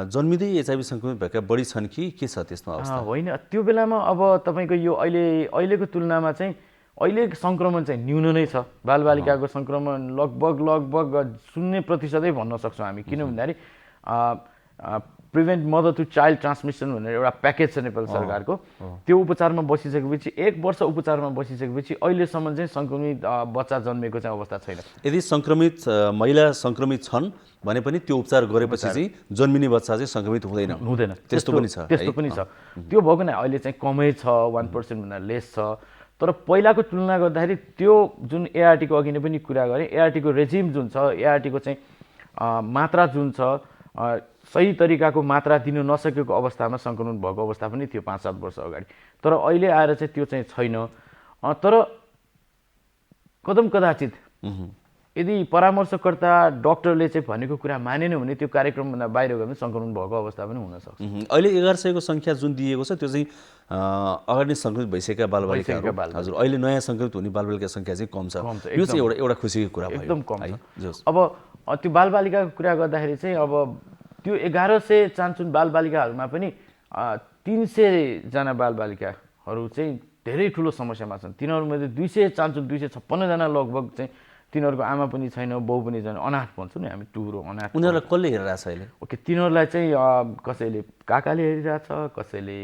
जन्मिँदै एचआइभी सङ्क्रमित भएका बढी छन् कि के छ त्यसमा अवस्था? होइन, त्यो बेलामा अब तपाईँको यो अहिलेको तुलनामा चाहिँ अहिले सङ्क्रमण चाहिँ न्यून नै छ। बालबालिकाको सङ्क्रमण लगभग 0% भन्न सक्छौँ हामी। किन भन्दाखेरि prevent mother to child transmission भनेर एउटा प्याकेज छ नेपाल सरकारको। त्यो उपचारमा बसिसकेपछि 1 वर्ष उपचारमा बसिसकेपछि अहिलेसम्म चाहिँ सङ्क्रमित बच्चा जन्मेको चाहिँ अवस्था छैन। यदि सङ्क्रमित महिला सङ्क्रमित छन् भने पनि त्यो उपचार गरेपछि चाहिँ जन्मिने बच्चा चाहिँ सङ्क्रमित हुँदैन, त्यस्तो पनि छ। त्यो भएको नै अहिले चाहिँ कमै छ, 1% भन्दा लेस छ। तर पहिलाको तुलना गर्दाखेरि त्यो जुन एआरटीको अघि नै पनि कुरा गरेँ, एआरटीको रेजिम जुन छ, एआरटीको चाहिँ मात्रा जुन छ, सही तरिकाको मात्रा दिनु नसकेको अवस्थामा सङ्क्रमण भएको अवस्था पनि थियो 5-7 वर्ष अगाडि। तर अहिले आएर चाहिँ त्यो चाहिँ छैन। तर कदाचित यदि परामर्शकर्ता डाक्टरले चाहिँ भनेको कुरा मानेन भने त्यो कार्यक्रमभन्दा बाहिर गयो भने सङ्क्रमण भएको अवस्था पनि हुनसक्छ। अहिले 1100 को सङ्ख्या जुन दिएको छ त्यो चाहिँ अगाडि सङ्क्रमित भइसकेका बालबालिकाहरू। हजुर, अहिले नयाँ सङ्क्रमित हुने बालबालिका सङ्ख्या चाहिँ कम छ। यो चाहिँ एउटा खुसीको कुरा भयो, एकदम कम छ। अब त्यो बालबालिकाको कुरा गर्दाखेरि चाहिँ अब त्यो 1100 चान्चुन बालबालिकाहरूमा पनि 300 जना बालबालिकाहरू चाहिँ धेरै ठुलो समस्यामा छन्। तिनीहरूमध्ये 200 चान्चुन 256 जना लगभग चाहिँ तिनीहरूको आमा पनि छैन, बाउ पनि छैन, अनाथ भन्छौँ नि हामी, टुरो अनाथ। उनीहरूलाई कसले हेरिरहेछ अहिले? ओके, तिनीहरूलाई चाहिँ कसैले काकाले हेरिरहेछ, कसैले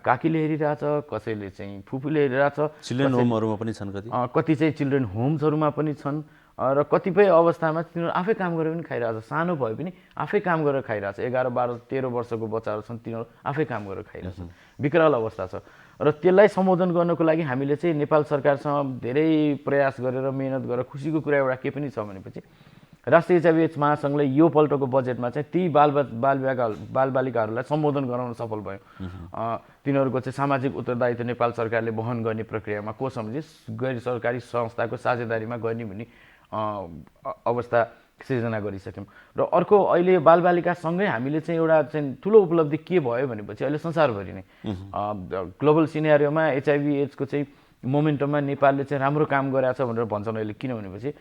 काकीले हेरिरहेछ, कसैले चाहिँ फुपूले हेरिरहेछ। चिल्ड्रेन होमहरूमा पनि छन्, कति चाहिँ चिल्ड्रेन होम्सहरूमा पनि छन्। र कतिपय अवस्थामा तिनीहरू आफै काम गरेर पनि खाइरहेछ, सानो भए पनि आफै काम गरेर खाइरहेछ। 11, 12, 13 वर्षको बच्चाहरू छन्, तिनीहरू आफै काम गरेर खाइरहेछन्। विकराल अवस्था छ। र त्यसलाई सम्बोधन गर्नको लागि हामीले चाहिँ नेपाल सरकारसँग धेरै प्रयास गरेर मेहनत गरेर खुसीको कुरा एउटा के पनि छ भनेपछि राष्ट्रिय एचआइभी महासङ्घले यो पल्टको बजेटमा चाहिँ ती बालबालिकाहरूलाई सम्बोधन गराउन सफल भयो। तिनीहरूको चाहिँ सामाजिक उत्तरदायित्व नेपाल सरकारले वहन गर्ने प्रक्रियामा कोसमझी गैर सरकारी संस्थाको साझेदारीमा गर्ने भन्ने अवस्था सिर्जना गरिसक्यौँ। र अर्को अहिले बालबालिकासँगै हामीले चाहिँ एउटा चाहिँ ठुलो उपलब्धि के भयो भनेपछि अहिले संसारभरि नै ग्लोबल सिनेरियोमा एचआइभी एड्सको चाहिँ मोमेन्टममा नेपालले चाहिँ राम्रो काम गरेछ भनेर भन्छन् अहिले। किन भनेपछि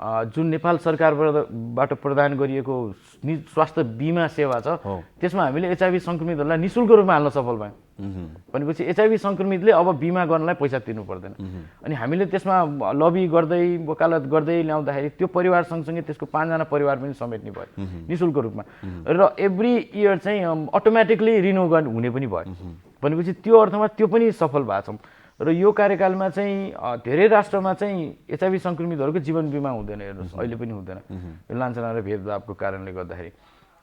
जुन नेपाल सरकारबाट प्रदान गरिएको स्वास्थ्य बिमा सेवा छ त्यसमा हामीले एचआइभी सङ्क्रमितहरूलाई निःशुल्क रूपमा हाल्न सफल भयौँ। भनेपछि एचआइभी सङ्क्रमितले अब बिमा गर्नलाई पैसा तिर्नु पर्दैन। अनि हामीले त्यसमा लबी गर्दै वकालत गर्दै ल्याउँदाखेरि त्यो परिवार सँगसँगै त्यसको 5 जना परिवार पनि समेट्ने भयो निःशुल्क रूपमा। र एभ्री इयर चाहिँ अटोमेटिकली रिन्यू हुने पनि भयो। भनेपछि त्यो अर्थमा त्यो पनि सफल भएको छौँ। र यो कार्यकालमा चाहिँ धेरै राष्ट्रमा चाहिँ एचआइभी सङ्क्रमितहरूको जीवन बिमा हुँदैन, हेर्नुहोस् अहिले पनि हुँदैन यो लान्छना र भेदभावको कारणले गर्दाखेरि।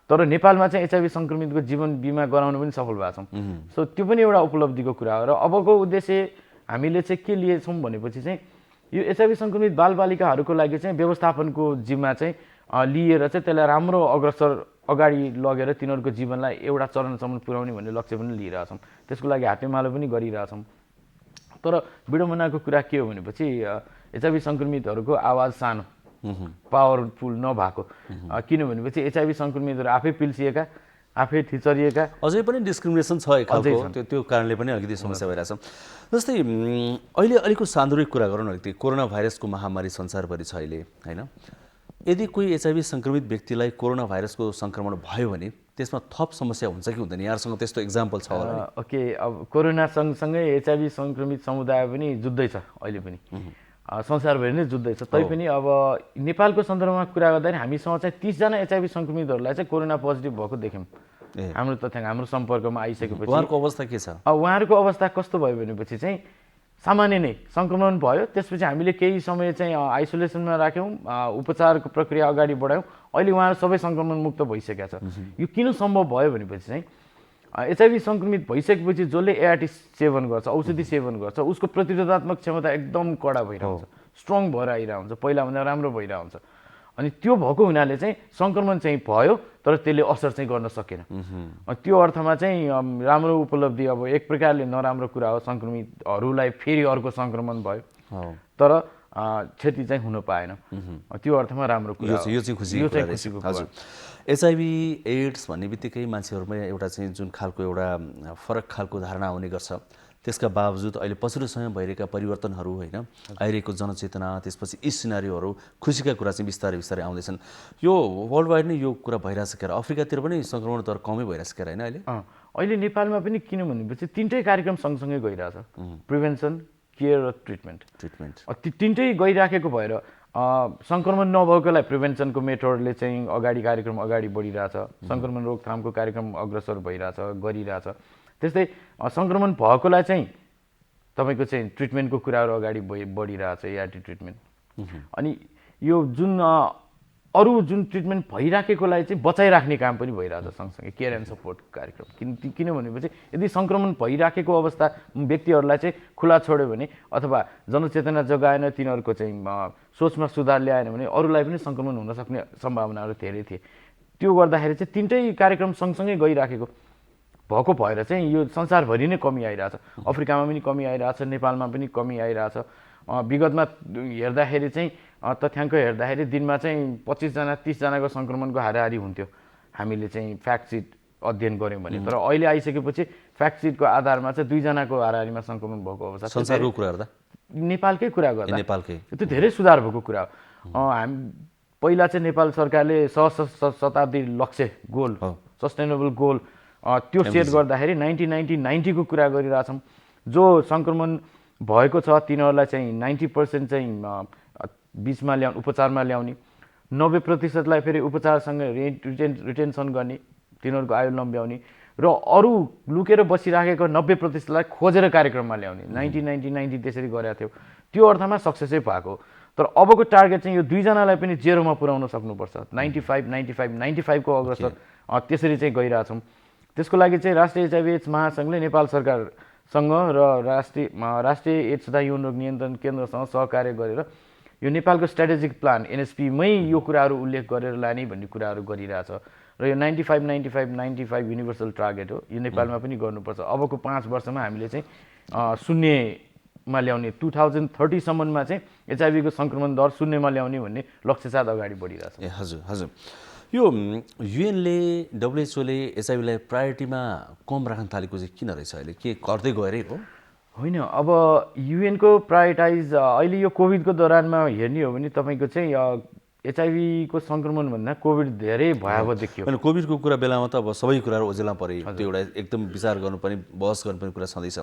तर नेपालमा चाहिँ एचआइभी सङ्क्रमितको जीवन बिमा गराउन पनि सफल भएको छौँ। सो त्यो पनि एउटा उपलब्धिको कुरा हो। र अबको उद्देश्य हामीले चाहिँ के लिएछौँ भनेपछि चाहिँ यो एचआइभी सङ्क्रमित बालबालिकाहरूको लागि चाहिँ व्यवस्थापनको जिम्मा चाहिँ लिएर चाहिँ त्यसलाई राम्रो अग्रसर अगाडि लगेर तिनीहरूको जीवनलाई एउटा चरणसम्म पुर्याउने भन्ने लक्ष्य पनि लिइरहेछौँ। त्यसको लागि हातेमालो पनि गरिरहेछौँ। तर विडम्बनाको कुरा के हो भनेपछि एचआइभी सङ्क्रमितहरूको आवाज सानो, पावरफुल नभएको। किनभनेपछि एचआइभी सङ्क्रमितहरू आफै पिल्सिएका, आफै थिचरिएका, अझै पनि डिस्क्रिमिनेसन छ एक खालको, त्यो कारणले पनि अलिकति समस्या भइरहेछ। जस्तै अहिले अलिकति सान्दर्भिक कुरा गरौँ न, अलिकति कोरोना भाइरसको महामारी संसारभरि छ अहिले होइन। यदि कोही एचआइभी सङ्क्रमित व्यक्तिलाई कोरोना भाइरसको सङ्क्रमण भयो भने त्यसमा थप समस्या हुन्छ कि हुँदैन? यहाँसँग त्यस्तो इक्जाम्पल छ होला? ओके, अब कोरोना सँगसँगै एचआइभी सङ्क्रमित समुदाय पनि जुझ्दैछ, अहिले पनि संसारभरि नै जुझ्दैछ। तैपनि अब नेपालको सन्दर्भमा कुरा गर्दाखेरि हामीसँग चाहिँ 30 जना एचआइभी सङ्क्रमितहरूलाई चाहिँ कोरोना पोजिटिभ भएको देख्यौँ। हाम्रो तथ्याङ्क हाम्रो सम्पर्कमा आइसकेपछि उहाँहरूको अवस्था के छ? उहाँहरूको अवस्था कस्तो भयो भनेपछि चाहिँ सामान्य नै सङ्क्रमण भयो, त्यसपछि हामीले केही समय चाहिँ आइसोलेसनमा राख्यौँ, उपचारको प्रक्रिया अगाडि बढायौँ। अहिले उहाँहरू सबै सङ्क्रमण मुक्त भइसकेका छ। यो किन सम्भव भयो भनेपछि चाहिँ एचआइभी सङ्क्रमित भइसकेपछि जसले एआरटी सेवन गर्छ, औषधि सेवन गर्छ, उसको प्रतिरोधात्मक क्षमता एकदम कडा भइरहन्छ, स्ट्रङ भएर आइरहन्छ, पहिलाभन्दा राम्रो भइरहन्छ। अनि त्यो भएको हुनाले चाहिँ सङ्क्रमण चाहिँ भयो तर त्यसले असर चाहिँ गर्न सकेन। त्यो अर्थमा चाहिँ राम्रो उपलब्धि, अब एक प्रकारले नराम्रो कुरा हो, सङ्क्रमितहरूलाई फेरि अर्को सङ्क्रमण भयो तर क्षति चाहिँ हुन पाएन। त्यो अर्थमा राम्रो कुरा हो, यो चाहिँ खुसीको कुरा। हजुर, एचआइभी एड्स भन्ने बित्तिकै मान्छेहरूमा एउटा चाहिँ जुन खालको एउटा फरक खालको धारणा आउने गर्छ, त्यसका बावजुद अहिले पछिल्लो समय भइरहेका परिवर्तनहरू होइन, आइरहेको जनचेतना, त्यसपछि यी सिनारीहरू, खुसीका कुरा चाहिँ बिस्तारै बिस्तारै आउँदैछन्। यो वर्ल्ड वाइड नै यो कुरा भइरहेछ, अफ्रिकातिर पनि सङ्क्रमण दर कमै भइरहेछ होइन अहिले? अहिले नेपालमा पनि किन भनेपछि 3टै कार्यक्रम सँगसँगै गइरहेछ, प्रिभेन्सन, केयर र ट्रिटमेन्ट। तिनटै गइराखेको भएर सङ्क्रमण नभएकोलाई प्रिभेन्सनको मेथडले चाहिँ कार्यक्रम अगाडि बढिरहेछ, सङ्क्रमण रोकथामको कार्यक्रम अग्रसर भइरहेछ, गरिरहेछ। त्यस्तै सङ्क्रमण भएकोलाई चाहिँ तपाईँको चाहिँ ट्रिटमेन्टको कुराहरू अगाडि बढिरहेछ, एआरटी ट्रिटमेन्ट। अनि यो जुन अरू जुन ट्रिटमेन्ट भइराखेकोलाई चाहिँ बचाइराख्ने काम पनि भइरहेछ सँगसँगै, केयर एन्ड सपोर्ट कार्यक्रम। किन भनेपछि यदि सङ्क्रमण भइराखेको अवस्था व्यक्तिहरूलाई चाहिँ खुला छोड्यो भने अथवा जनचेतना जगाएन, तिनीहरूको चाहिँ सोचमा सुधार ल्याएन भने अरूलाई पनि सङ्क्रमण हुन सक्ने सम्भावनाहरू धेरै थिए। त्यो गर्दाखेरि चाहिँ 3टै कार्यक्रम सँगसँगै गइराखेको भएको भएर चाहिँ यो संसारभरि नै कमी आइरहेछ। अफ्रिकामा पनि कमी आइरहेछ, नेपालमा पनि कमी आइरहेछ। विगतमा हेर्दाखेरि चाहिँ तथ्याङ्क हेर्दाखेरि दिनमा चाहिँ 25 जना 30 जनाको सङ्क्रमणको हाराहारी हुन्थ्यो, हामीले चाहिँ फ्याक्ट सिट अध्ययन गऱ्यौँ भने। तर अहिले आइसकेपछि फ्याक्ट सिटको आधारमा चाहिँ 2 जनाको हाराहारीमा सङ्क्रमण भएको अवस्था। संसारको कुरा गर्दा, नेपालकै कुरा गर्दा नेपालकै त्यो धेरै सुधार भएको कुरा हो। हामी पहिला चाहिँ नेपाल सरकारले शताब्दी लक्ष्य गोल, सस्टेनेबल गोल त्यो सेट गर्दाखेरि 90 को कुरा गरिरहेछौँ। जो सङ्क्रमण भएको छ तिनीहरूलाई चाहिँ 90% चाहिँ बिचमा ल्याउने, उपचारमा ल्याउने, 90%लाई फेरि उपचारसँग रिटेन्सन गर्ने, तिनीहरूको आयु लम्ब्याउने, र अरू लुकेर बसिराखेको 90%लाई खोजेर कार्यक्रममा ल्याउने। 90 त्यसरी गरेका थियौँ। त्यो अर्थमा सक्सेसै भएको। तर अबको टार्गेट चाहिँ यो 2 जनालाई पनि जेरोमा पुर्याउन सक्नुपर्छ। 95 को अग्रसर त्यसरी चाहिँ गइरहेछौँ। त्यसको लागि चाहिँ राष्ट्रिय एचआइभी एड्स महासङ्घले नेपाल सरकारसँग र राष्ट्रिय एड्स तथा यौन रोग नियन्त्रण केन्द्रसँग सहकार्य गरेर यो नेपालको स्ट्राटेजिक प्लान एनएसपीमै यो कुराहरू उल्लेख गरेर लाने भन्ने कुराहरू गरिरहेछ। र यो 95 युनिभर्सल टार्गेट हो, यो नेपालमा पनि गर्नुपर्छ। अबको 5 वर्षमा हामीले चाहिँ शून्यमा ल्याउने, 2030 सम्ममा चाहिँ एचआइभीको सङ्क्रमण दर शून्यमा ल्याउने भन्ने लक्ष्य साथ अगाडि बढिरहेछ। हजुर, यो युएनले, डब्लुएचओले एचआइभीलाई प्रायोरिटीमा कम राख्न थालेको चाहिँ किन रहेछ? अहिले के गर्दै गएरै हो? होइन, अब युएनको प्रायोरिटाइज अहिले यो कोभिडको दौरानमा हेर्ने हो भने तपाईँको चाहिँ एचआइभीको सङ्क्रमणभन्दा कोभिड धेरै भयावह देखियो। होइन, कोभिडको कुरा बेलामा त अब सबै कुराहरू ओझेलमा परे, त्यो एउटा एकदम विचार गर्नुपर्ने, बहस गर्नुपर्ने कुरा छँदैछ।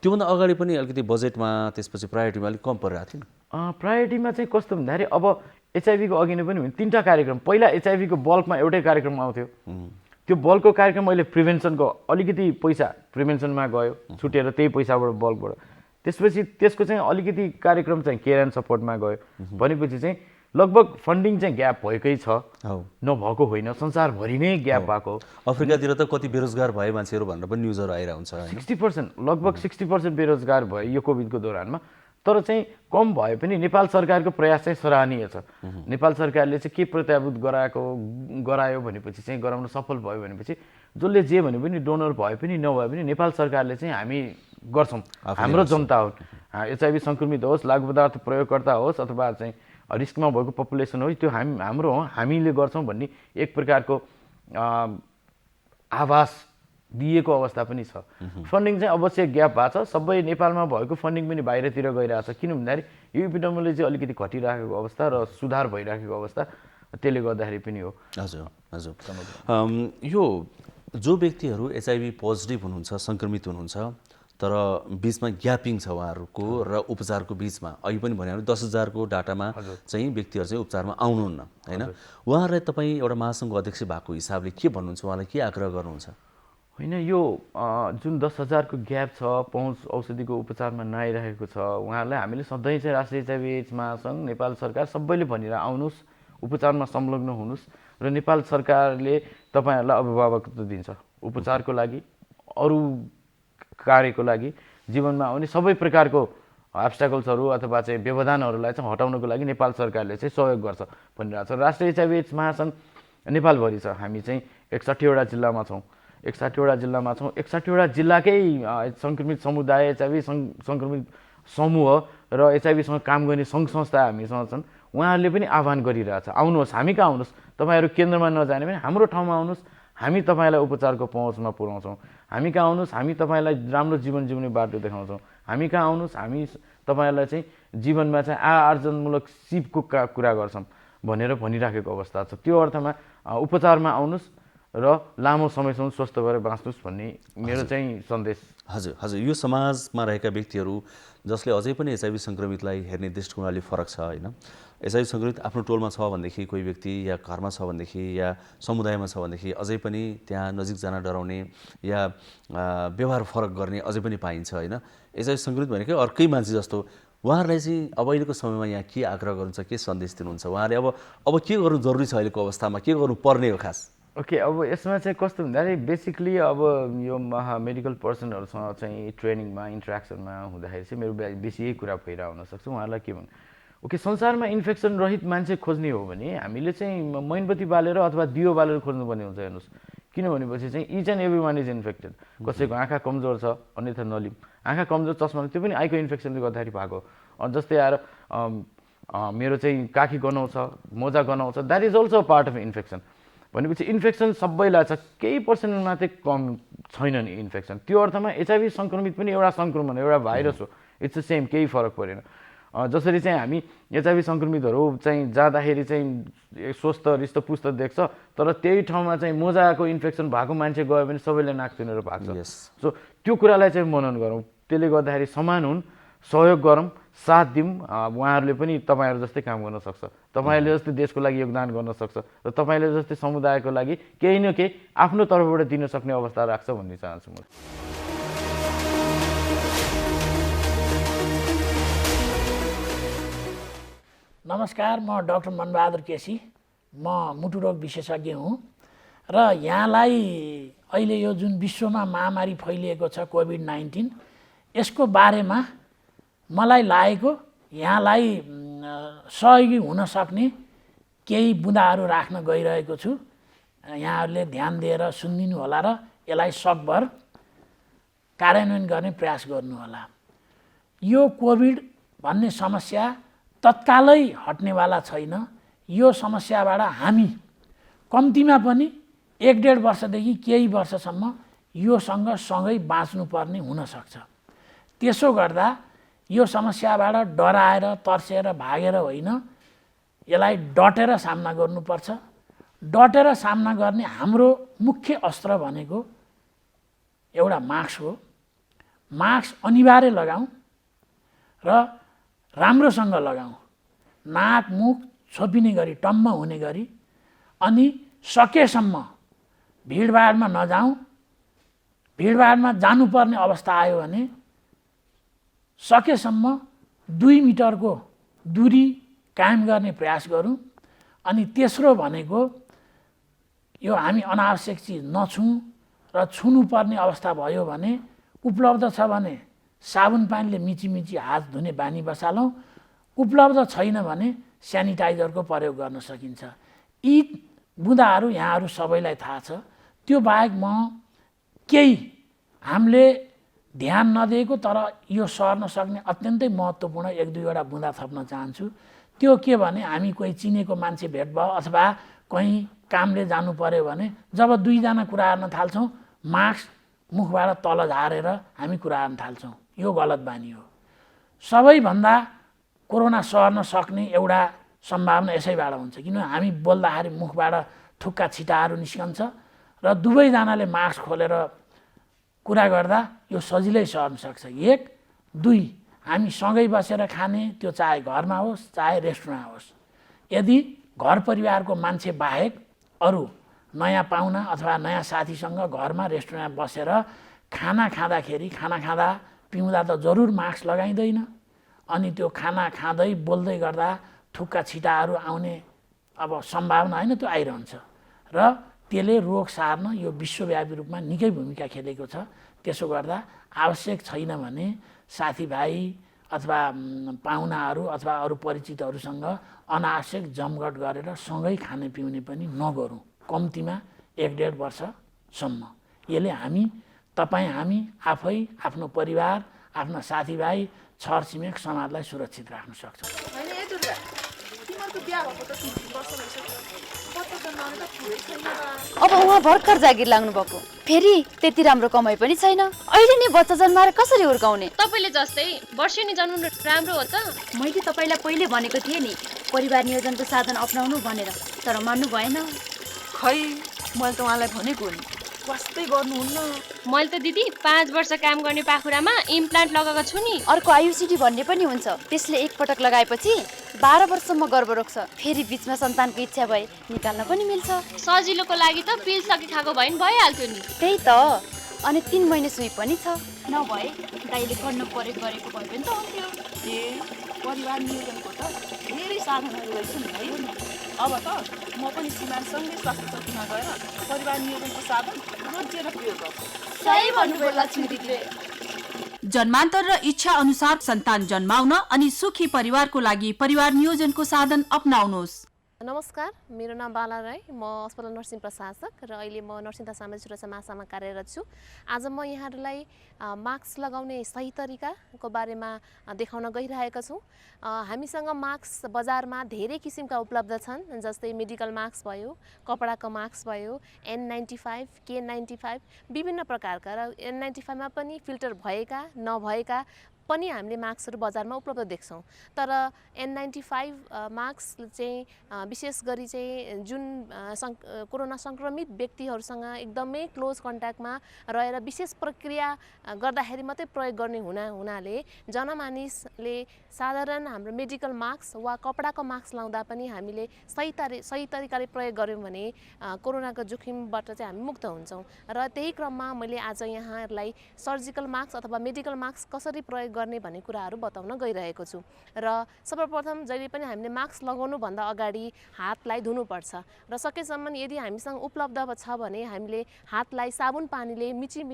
त्योभन्दा अगाडि पनि अलिकति बजेटमा, त्यसपछि प्रायोरिटीमा अलिक कम परिरहेको थियो नि? प्रायोरिटीमा चाहिँ कस्तो भन्दाखेरि अब एचआइभीको अघि नै पनि भने 3टा कार्यक्रम। पहिला एचआइभीको बल्कमा एउटै कार्यक्रम आउँथ्यो, त्यो बल्कको कार्यक्रम अहिले प्रिभेन्सनको अलिकति पैसा प्रिभेन्सनमा गयो, छुटेर त्यही पैसाबाट बल्कबाट। त्यसपछि त्यसको चाहिँ अलिकति कार्यक्रम चाहिँ केयर एन्ड सपोर्टमा गयो। भनेपछि चाहिँ लगभग फन्डिङ चाहिँ ग्याप भएकै छ, नभएको होइन, संसारभरि नै ग्याप भएको। अफ्रिकातिर त कति बेरोजगार भए मान्छेहरू भनेर पनि न्युजहरू आइरहेको हुन्छ। 60%, लगभग 60% बेरोजगार भयो यो कोभिडको दौरानमा। तर चाहिँ कम भए पनि नेपाल सरकारको प्रयास चाहिँ सराहनीय छ। नेपाल सरकारले चाहिँ के प्रत्याभूत गरायो भनेपछि चाहिँ गराउन सफल भयो भनेपछि जसले जे भने पनि डोनर भए पनि नभए पनि नेपाल सरकारले चाहिँ हामी गर्छौँ, हाम्रो जनता हो, एचआइभी सङ्क्रमित होस्, लागु पदार्थ प्रयोगकर्ता होस् अथवा चाहिँ रिस्कमा भएको पपुलेसन होस्, त्यो हाम्रो हो, हामीले गर्छौँ भन्ने एक प्रकारको आभास दिएको अवस्था पनि छ। फन्डिङ चाहिँ अवश्य ग्याप भएको छ, सबै नेपालमा भएको फन्डिङ पनि बाहिरतिर गइरहेछ। किन भन्दाखेरि यो इपिडेमियोलोजी अलिकति घटिरहेको अवस्था र सुधार भइरहेको अवस्था, त्यसले गर्दाखेरि पनि हो। हजुर हजुर, यो जो व्यक्तिहरू एचआइभी पोजिटिभ हुनुहुन्छ, सङ्क्रमित हुनुहुन्छ, तर बिचमा ग्यापिङ छ उहाँहरूको र उपचारको बिचमा, अघि पनि भने 10,000 को डाटामा चाहिँ व्यक्तिहरू चाहिँ उपचारमा आउनुहुन्न होइन, उहाँहरूलाई तपाईँ एउटा महासङ्घको अध्यक्ष भएको हिसाबले के भन्नुहुन्छ, उहाँलाई के आग्रह गर्नुहुन्छ? होइन, यो जुन 10,000 को ग्याप छ, पहुँच औषधिको उपचारमा नआइरहेको छ, उहाँहरूलाई हामीले सधैँ चाहिँ राष्ट्रिय एचआइभी एड्स महासङ्घ, नेपाल सरकार सबैले भनेर आउनुहोस्, उपचारमा संलग्न हुनुहोस् र नेपाल सरकारले तपाईँहरूलाई अभिभावकत्व दिन्छ उपचारको लागि, अरू कार्यको लागि, जीवनमा आउने सबै प्रकारको अब्स्ट्याकल्सहरू अथवा चाहिँ व्यवधानहरूलाई चाहिँ हटाउनको लागि नेपाल सरकारले चाहिँ सहयोग गर्छ भनिरहेको छ। राष्ट्रिय एचआइभी एड्स महासङ्घ नेपालभरि छ, हामी चाहिँ 61वटा जिल्लामा छौँ, 61वटा जिल्लाकै सङ्क्रमित समुदाय, एचआइभी सङ्क्रमित समूह र एचआइभीसँग काम गर्ने सङ्घ संस्था हामीसँग छन्। उहाँहरूले पनि आह्वान गरिरहेछ, आउनुहोस्, हामी कहाँ आउनुहोस्, तपाईँहरू केन्द्रमा नजाने भने हाम्रो ठाउँमा आउनुहोस्, हामी तपाईँलाई उपचारको पहुँचमा पुर्याउँछौँ, हामी कहाँ आउनुहोस्, हामी तपाईँलाई राम्रो जीवन जिउने बाटो देखाउँछौँ, हामी कहाँ आउनुहोस्, हामी तपाईँहरूलाई चाहिँ जीवनमा चाहिँ आर्जनमूलक सिपको कुरा गर्छौँ भनेर भनिराखेको अवस्था छ। त्यो अर्थमा उपचारमा आउनुहोस् र लामो समयसम्म स्वस्थ भएर बाँच्नुहोस् भन्ने मेरो चाहिँ सन्देश। हजुर हजुर, यो समाजमा रहेका व्यक्तिहरू जसले अझै पनि एचआइभी सङ्क्रमितलाई हेर्ने दृष्टिकोण अलि फरक छ होइन, एचआइभी सङ्क्रमित आफ्नो टोलमा छ भनेदेखि कोही व्यक्ति या घरमा छ भनेदेखि या समुदायमा छ भनेदेखि अझै पनि त्यहाँ नजिक जान डराउने या व्यवहार फरक गर्ने अझै पनि पाइन्छ होइन। एचआइभी सङ्क्रमित भनेकै अर्कै मान्छे जस्तो, उहाँहरूलाई चाहिँ अब अहिलेको समयमा यहाँ के आग्रह गर्नुहुन्छ, के सन्देश दिनुहुन्छ उहाँहरूले? अब के गर्नु जरुरी छ अहिलेको अवस्थामा, के गर्नु पर्ने हो खास? ओके, अब यसमा चाहिँ कस्तो भन्दाखेरि बेसिकली अब यो मेडिकल पर्सनहरूसँग चाहिँ ट्रेनिङमा इन्ट्रेक्सनमा हुँदाखेरि चाहिँ मेरो बेसी यही कुरा भइरहेको हुनसक्छ। उहाँहरूलाई के भन्नु, ओके, संसारमा इन्फेक्सन रहित मान्छे खोज्ने हो भने हामीले चाहिँ मैनबत्ती बालेर अथवा दियो बालेर खोज्नुपर्ने हुन्छ। हेर्नुहोस्, किन भनेपछि चाहिँ each and every one is infected. कसैको आँखा कमजोर छ, अन्यथा नलिम, आँखा कमजोर चस्मा, त्यो पनि आईको इन्फेक्सनले गर्दाखेरि भएको। जस्तै आएर मेरो चाहिँ काखी गनाउँछ, मोजा गनाउँछ, that is also part of infection. भनेपछि इन्फेक्सन सबैलाई छ, केही पर्सेन्ट मात्रै कम छैन नि इन्फेक्सन। त्यो अर्थमा एचआइभी सङ्क्रमित पनि एउटा सङ्क्रमण, एउटा भाइरस हो, इट्स द सेम, केही फरक परेन। जसरी चाहिँ हामी एचआइभी सङ्क्रमितहरू चाहिँ जाँदाखेरि चाहिँ स्वस्थ हृष्टपुष्ट देख्छ, तर त्यही ठाउँमा चाहिँ मोजाको इन्फेक्सन भएको मान्छे गयो भने सबैले नाक चुनेर भाग्छ। सो त्यो कुरालाई चाहिँ मनन गरौँ, त्यसले गर्दाखेरि समान हुन्, सहयोग गरौँ, साथ दिउँ। उहाँहरूले पनि तपाईँहरू जस्तै काम गर्न सक्छ, तपाईँले जस्तै देशको लागि योगदान गर्न सक्छ र तपाईँले जस्तै समुदायको लागि केही न केही आफ्नो तर्फबाट दिन सक्ने अवस्था राख्छ भन्ने चाहन्छु म। नमस्कार, म डाक्टर मनबहादुर केसी, म मुटु रोग विशेषज्ञ हुँ र यहाँलाई अहिले यो जुन विश्वमा महामारी फैलिएको छ कोभिड-19, यसको बारेमा मलाई लागेको यहाँलाई सहयोगी हुन सक्ने केही बुँदाहरू राख्न गइरहेको छु। यहाँहरूले ध्यान दिएर सुनिदिनु होला र यसलाई सकभर कार्यान्वयन गर्ने प्रयास गर्नुहोला। यो कोभिड भन्ने समस्या तत्कालै हट्नेवाला छैन। यो समस्याबाट हामी कम्तीमा पनि 1-1.5 वर्षदेखि केही वर्षसम्म योसँग सँगै बाँच्नुपर्ने हुनसक्छ। त्यसो गर्दा यो समस्याबाट डराएर तर्सेर भागेर होइन, यसलाई डटेर सामना गर्नुपर्छ। डटेर सामना गर्ने हाम्रो मुख्य अस्त्र भनेको एउटा मास्क हो। मास्क अनिवार्य लगाऊँ र राम्रोसँग लगाऊँ, नाक मुख छोपिने गरी, टम्म हुने गरी, अनि सकेसम्म भिडभाडमा नजाउँ। भिडभाडमा जानुपर्ने अवस्था आयो भने सकेसम्म 2 मिटरको दूरी कायम गर्ने प्रयास गरौँ। अनि तेस्रो भनेको यो हामी अनावश्यक चिज नछौँ र छुनुपर्ने अवस्था भयो भने उपलब्ध छ भने साबुन पानीले मिची हात धुने बानी बसालौँ। उपलब्ध छैन भने सेनिटाइजरको प्रयोग गर्न सकिन्छ। यी बुँदाहरू यहाँहरू सबैलाई थाहा छ। त्यो बाहेक म केही हामीले ध्यान नदिएको तर यो सर्न सक्ने अत्यन्तै महत्त्वपूर्ण 1-2वटा बुँदा थप्न चाहन्छु। त्यो के भने हामी कोही चिनेको मान्छे भेट भयो अथवा कहीँ कामले जानु पर्यो भने जब 2जना कुरा गर्न थाल्छौँ मास्क मुखबाट तल झारेर हामी कुरा गर्न थाल्छौँ। यो गलत बानी हो। सबैभन्दा कोरोना सर्न सक्ने एउटा सम्भावना यसैबाट हुन्छ किनभने हामी बोल्दाखेरि मुखबाट थुक्का छिटाहरू निस्कन्छ र दुवैजनाले मास्क खोलेर कुरा गर्दा यो सजिलै सर्न सक्छ। 1, 2 हामी सँगै बसेर खाने, त्यो चाहे घरमा होस् चाहे रेस्टुरेन्टमा होस्। यदि घर परिवारको मान्छे बाहेक अरू नयाँ पाहुना अथवा नयाँ साथीसँग घरमा रेस्टुरेन्टमा बसेर खाना खाँदा पिउँदा त जरुर मास्क लगाइँदैन। अनि त्यो खाना खाँदै बोल्दै गर्दा थुक्का छिटाहरू आउने अब सम्भावना होइन, त्यो आइरहन्छ र त्यसले रोग सार्न यो विश्वव्यापी रूपमा निकै भूमिका खेलेको छ। त्यसो गर्दा आवश्यक छैन भने साथीभाइ अथवा पाहुनाहरू अथवा अरू परिचितहरूसँग अनावश्यक जमघट गरेर सँगै खाने पिउने पनि नगरौँ, कम्तीमा 1-1.5 वर्षसम्म। यसले हामी आफै, आफ्नो परिवार, आफ्ना साथीभाइ, छरछिमेक, समाजलाई सुरक्षित राख्न सक्छौँ। अब उहाँ भर्खर जागिर लाग्नु भएको, फेरि त्यति राम्रो कमाइ पनि छैन। अहिले नै बच्चा जन्माएर कसरी हुर्काउने? तपाईँले जस्तै वर्षेनी जन्मनु राम्रो हो त। मैले तपाईँलाई पहिले भनेको थिएँ नि परिवार नियोजनको साधन अपनाउनु भनेर, तर मान्नु भएन। खै मैले त उहाँलाई भनेको नि, वास्तै गर्नुहुन्न। मैले त दिदी 5 वर्ष काम गर्ने पाखुरामा इम्प्लान्ट लगाएको छु नि। अर्को आयुसिटी भन्ने पनि हुन्छ, त्यसले एकपटक लगाएपछि 12 वर्षसम्म गर्भ रोक्छ। फेरि बिचमा सन्तानको इच्छा भए निकाल्न पनि मिल्छ। सजिलोको लागि त पिल सकी खाएको भए नि भइहाल्थ्यो नि। त्यही त। अनि 3 महिने सुई पनि छ। नभए दाइले गर्न प्रयोग गरेको भए पनि त हुन्थ्यो। परिवार नियोजनको त धेरै साधनहरू रहेछन् है। अब त म पनि श्रीमानसँगै स्वास्थ्य चौकीमा गएर परिवार नियोजनको साधन रोजेर प्रयोग गर्छु। सही भन्नुभयो लक्ष्मी दिदीले। जन्मान्तर र इच्छा अनुसार सन्तान जन्माउन अनि सुखी परिवारको लागि परिवार नियोजनको साधन अपनाउनुहोस्। नमस्कार, मेरो नाम बाला राई, म अस्पताल नर्सिङ प्रशासक र अहिले म नर्सिङ तथा सामाजिक सुरक्षा महाशाखामा कार्यरत छु। आज म यहाँहरूलाई मास्क लगाउने सही तरिकाको बारेमा देखाउन गइरहेका छौँ। हामीसँग मास्क बजारमा धेरै किसिमका उपलब्ध छन्, जस्तै मेडिकल मास्क भयो, कपडाको मास्क भयो, N95, K95 विभिन्न प्रकारका, र N95मा पनि फिल्टर भएका नभएका पनि हामीले मास्कहरू बजारमा उपलब्ध देख्छौँ। तर N95 मास्क चाहिँ विशेष गरी चाहिँ जुन कोरोना सङ्क्रमित व्यक्तिहरूसँग एकदमै क्लोज कन्ट्याक्टमा रहेर विशेष प्रक्रिया गर्दाखेरि मात्रै प्रयोग गर्ने हुनाले जनमानिसले साधारण हाम्रो मेडिकल मास्क वा कपडाको मास्क लाउँदा पनि हामीले सही तरिकाले प्रयोग गऱ्यौँ भने कोरोनाको जोखिमबाट चाहिँ हामी मुक्त हुन्छौँ। र त्यही क्रममा मैले आज यहाँहरूलाई सर्जिकल मास्क अथवा मेडिकल मास्क कसरी प्रयोग गर्ने भन्ने कुराहरू बताउन गइरहेको छु। र सर्वप्रथम जहिले पनि हामीले मास्क लगाउनुभन्दा अगाडि हातलाई धुनुपर्छ र सकेसम्म यदि हामीसँग उपलब्ध छ भने हामीले हातलाई साबुन पानीले मिची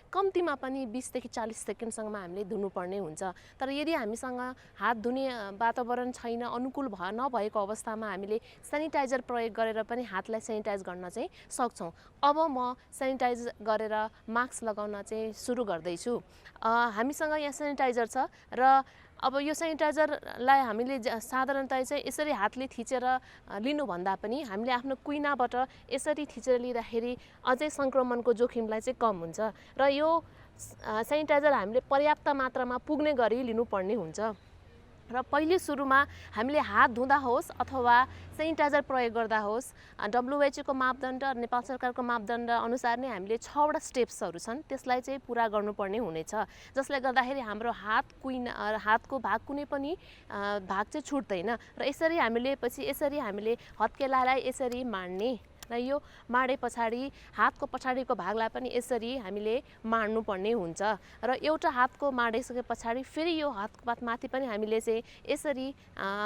कम्तीमा पनि 20 देखि 40 सेकेन्डसम्म हामीले धुनुपर्ने हुन्छ। तर यदि हामीसँग हात धुने वातावरण छैन, अनुकूल नभएको अवस्थामा हामीले सेनिटाइजर प्रयोग गरेर पनि हातलाई सेनिटाइज गर्न चाहिँ सक्छौँ। अब म सेनिटाइज गरेर मास्क लगाउन चाहिँ सुरु गर्दैछु। हामीसँग यहाँ सेनिटाइजर छ र अब यो सेनिटाइजरलाई हामीले साधारणतया चाहिँ यसरी हातले थिचेर लिनुभन्दा पनि हामीले आफ्नो कुइनाबाट यसरी थिचेर लिँदाखेरि अझै सङ्क्रमणको जोखिमलाई चाहिँ कम हुन्छ र यो सेनिटाइजर हामीले पर्याप्त मात्रामा पुग्ने गरी लिनुपर्ने हुन्छ। र पहिले सुरुमा हामीले हात धुँदा होस् अथवा सेनिटाइजर प्रयोग गर्दा होस् WHO को मापदण्ड नेपाल सरकारको मापदण्ड अनुसार नै हामीले 6वटा स्टेप्सहरू छन्, त्यसलाई चाहिँ पुरा गर्नुपर्ने हुनेछ, जसले गर्दाखेरि हाम्रो हातको भाग कुनै पनि भाग चाहिँ छुट्दैन। र यसरी हामीले हत्केलालाई यसरी माड्ने र यो माडे पछाडि हातको पछाडिको भागलाई पनि यसरी हामीले माड्नु पर्ने हुन्छ र एउटा हातको माडिसके पछाडि फेरि यो हातको माथि पनि हामीले चाहिँ यसरी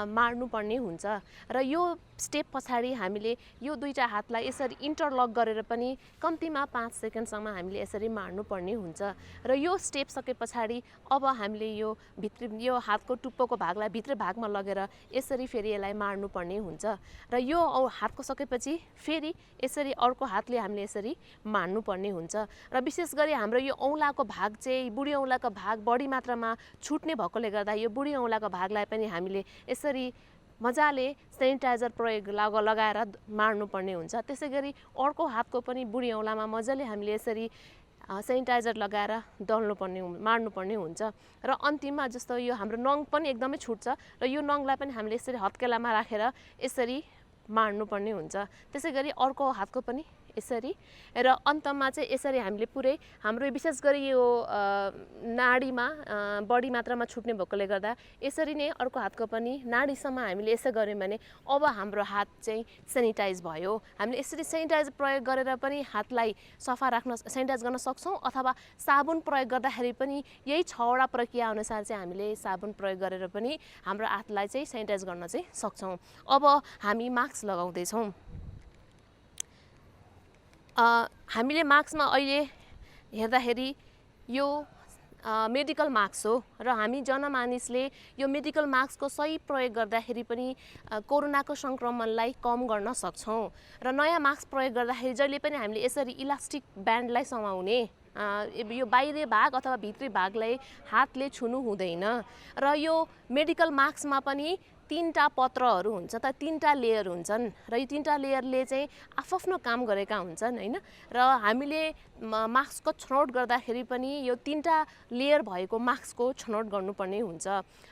माड्नु पर्ने हुन्छ र यो स्टेप पछाडि हामीले यो दुईटा हातलाई यसरी इन्टरलक गरेर पनि कम्तीमा 5 सेकेन्डसम्म हामीले यसरी माड्नु पर्ने हुन्छ र यो स्टेप सके पछाडि अब हामीले यो हातको टुप्पोको भागलाई भित्र भागमा लगेर यसरी फेरि यसलाई माड्नु पर्ने हुन्छ र यो हातको सकेपछि फेरि यसरी अर्को हातले हामीले यसरी माड्नु पर्ने हुन्छ र विशेष गरी हाम्रो यो औँलाको भाग चाहिँ बुढी औँलाको भाग बढी मात्रामा छुट्ने भएकोले गर्दा यो बुढी औँलाको भागलाई पनि हामीले यसरी मजाले सेनिटाइजर प्रयोग लगाएर मार्नु पर्ने हुन्छ। त्यसै गरी अर्को हातको पनि बुढी औँलामा मजाले हामीले यसरी सेनिटाइजर लगाएर मार्नु पर्ने हुन्छ र अन्तिममा जस्तो यो हाम्रो नङ पनि एकदमै छुट्छ र यो नङलाई पनि हामीले यसरी हत्केलामा राखेर यसरी मार्नु पर्ने हुन्छ। त्यसै गरी अर्को हातको पनि यसरी र अन्तमा चाहिँ यसरी हामीले पुरै हाम्रो विशेष गरी यो नाडीमा बढी मात्रामा छुट्ने भएकोले गर्दा यसरी नै अर्को हातको पनि नाडीसम्म हामीले यसो गऱ्यौँ भने अब हाम्रो हात चाहिँ सेनिटाइज भयो। हामीले यसरी सेनिटाइज प्रयोग गरेर पनि हातलाई सफा सेनिटाइज गर्न सक्छौँ अथवा साबुन प्रयोग गर्दाखेरि पनि यही 6वटा प्रक्रिया अनुसार चाहिँ हामीले साबुन प्रयोग गरेर पनि हाम्रो हातलाई चाहिँ सेनिटाइज गर्न चाहिँ सक्छौँ। अब हामी मास्क लगाउँदैछौँ। हामीले मास्कमा अहिले हेर्दाखेरि यो मेडिकल मास्क हो र हामी जनमानिसले यो मेडिकल मास्कको सही प्रयोग गर्दाखेरि पनि कोरोनाको सङ्क्रमणलाई कम गर्न सक्छौँ र नयाँ मास्क प्रयोग गर्दाखेरि जहिले पनि हामीले यसरी इलास्टिक ब्यान्डलाई समाउने यो बाहिरी भाग अथवा भित्री भागलाई हातले छुनु हुँदैन र यो मेडिकल मास्कमा पनि 3टा पत्रहरू हुन्छ त 3टा लेयर हुन्छन् र यो 3टा लेयरले चाहिँ आफ्नो काम गरेका हुन्छन् हैन र हामीले मास्कको छनौट गर्दाखेरि पनि यो 3टा लेयर भएको मास्कको छनौट गर्नुपर्ने हुन्छ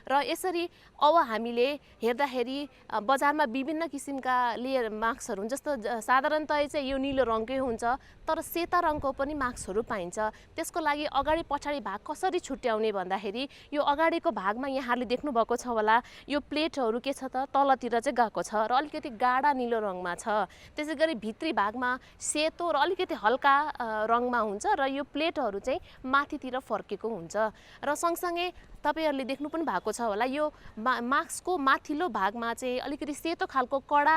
र यसरी अब हामीले हेर्दाखेरि बजारमा विभिन्न किसिमका लेयर मास्कहरू हुन्छ जस्तो साधारणतया चाहिँ यो नीलो रङकै हुन्छ तर सेता रङको पनि मास्कहरू पाइन्छ। त्यसको लागि अगाडि पछाडि भाग कसरी छुट्याउने भन्दाखेरि यो अगाडिको भागमा यहाँहरूले देख्नु भएको छ होला यो प्लेटहरू के छ त तलतिर चाहिँ गएको छ र अलिकति गाढा नीलो रङमा छ। त्यसै गरी भित्री भागमा सेतो र अलिकति हल्का रङमा हुन्छ र यो प्लेटहरू चाहिँ माथितिर फर्केको हुन्छ र सँगसँगै तपाईहरुले देख्नु पनि भएको छ होला यो मास्कको माथिल्लो भागमा चाहिँ अलिकति सेतो खालको कडा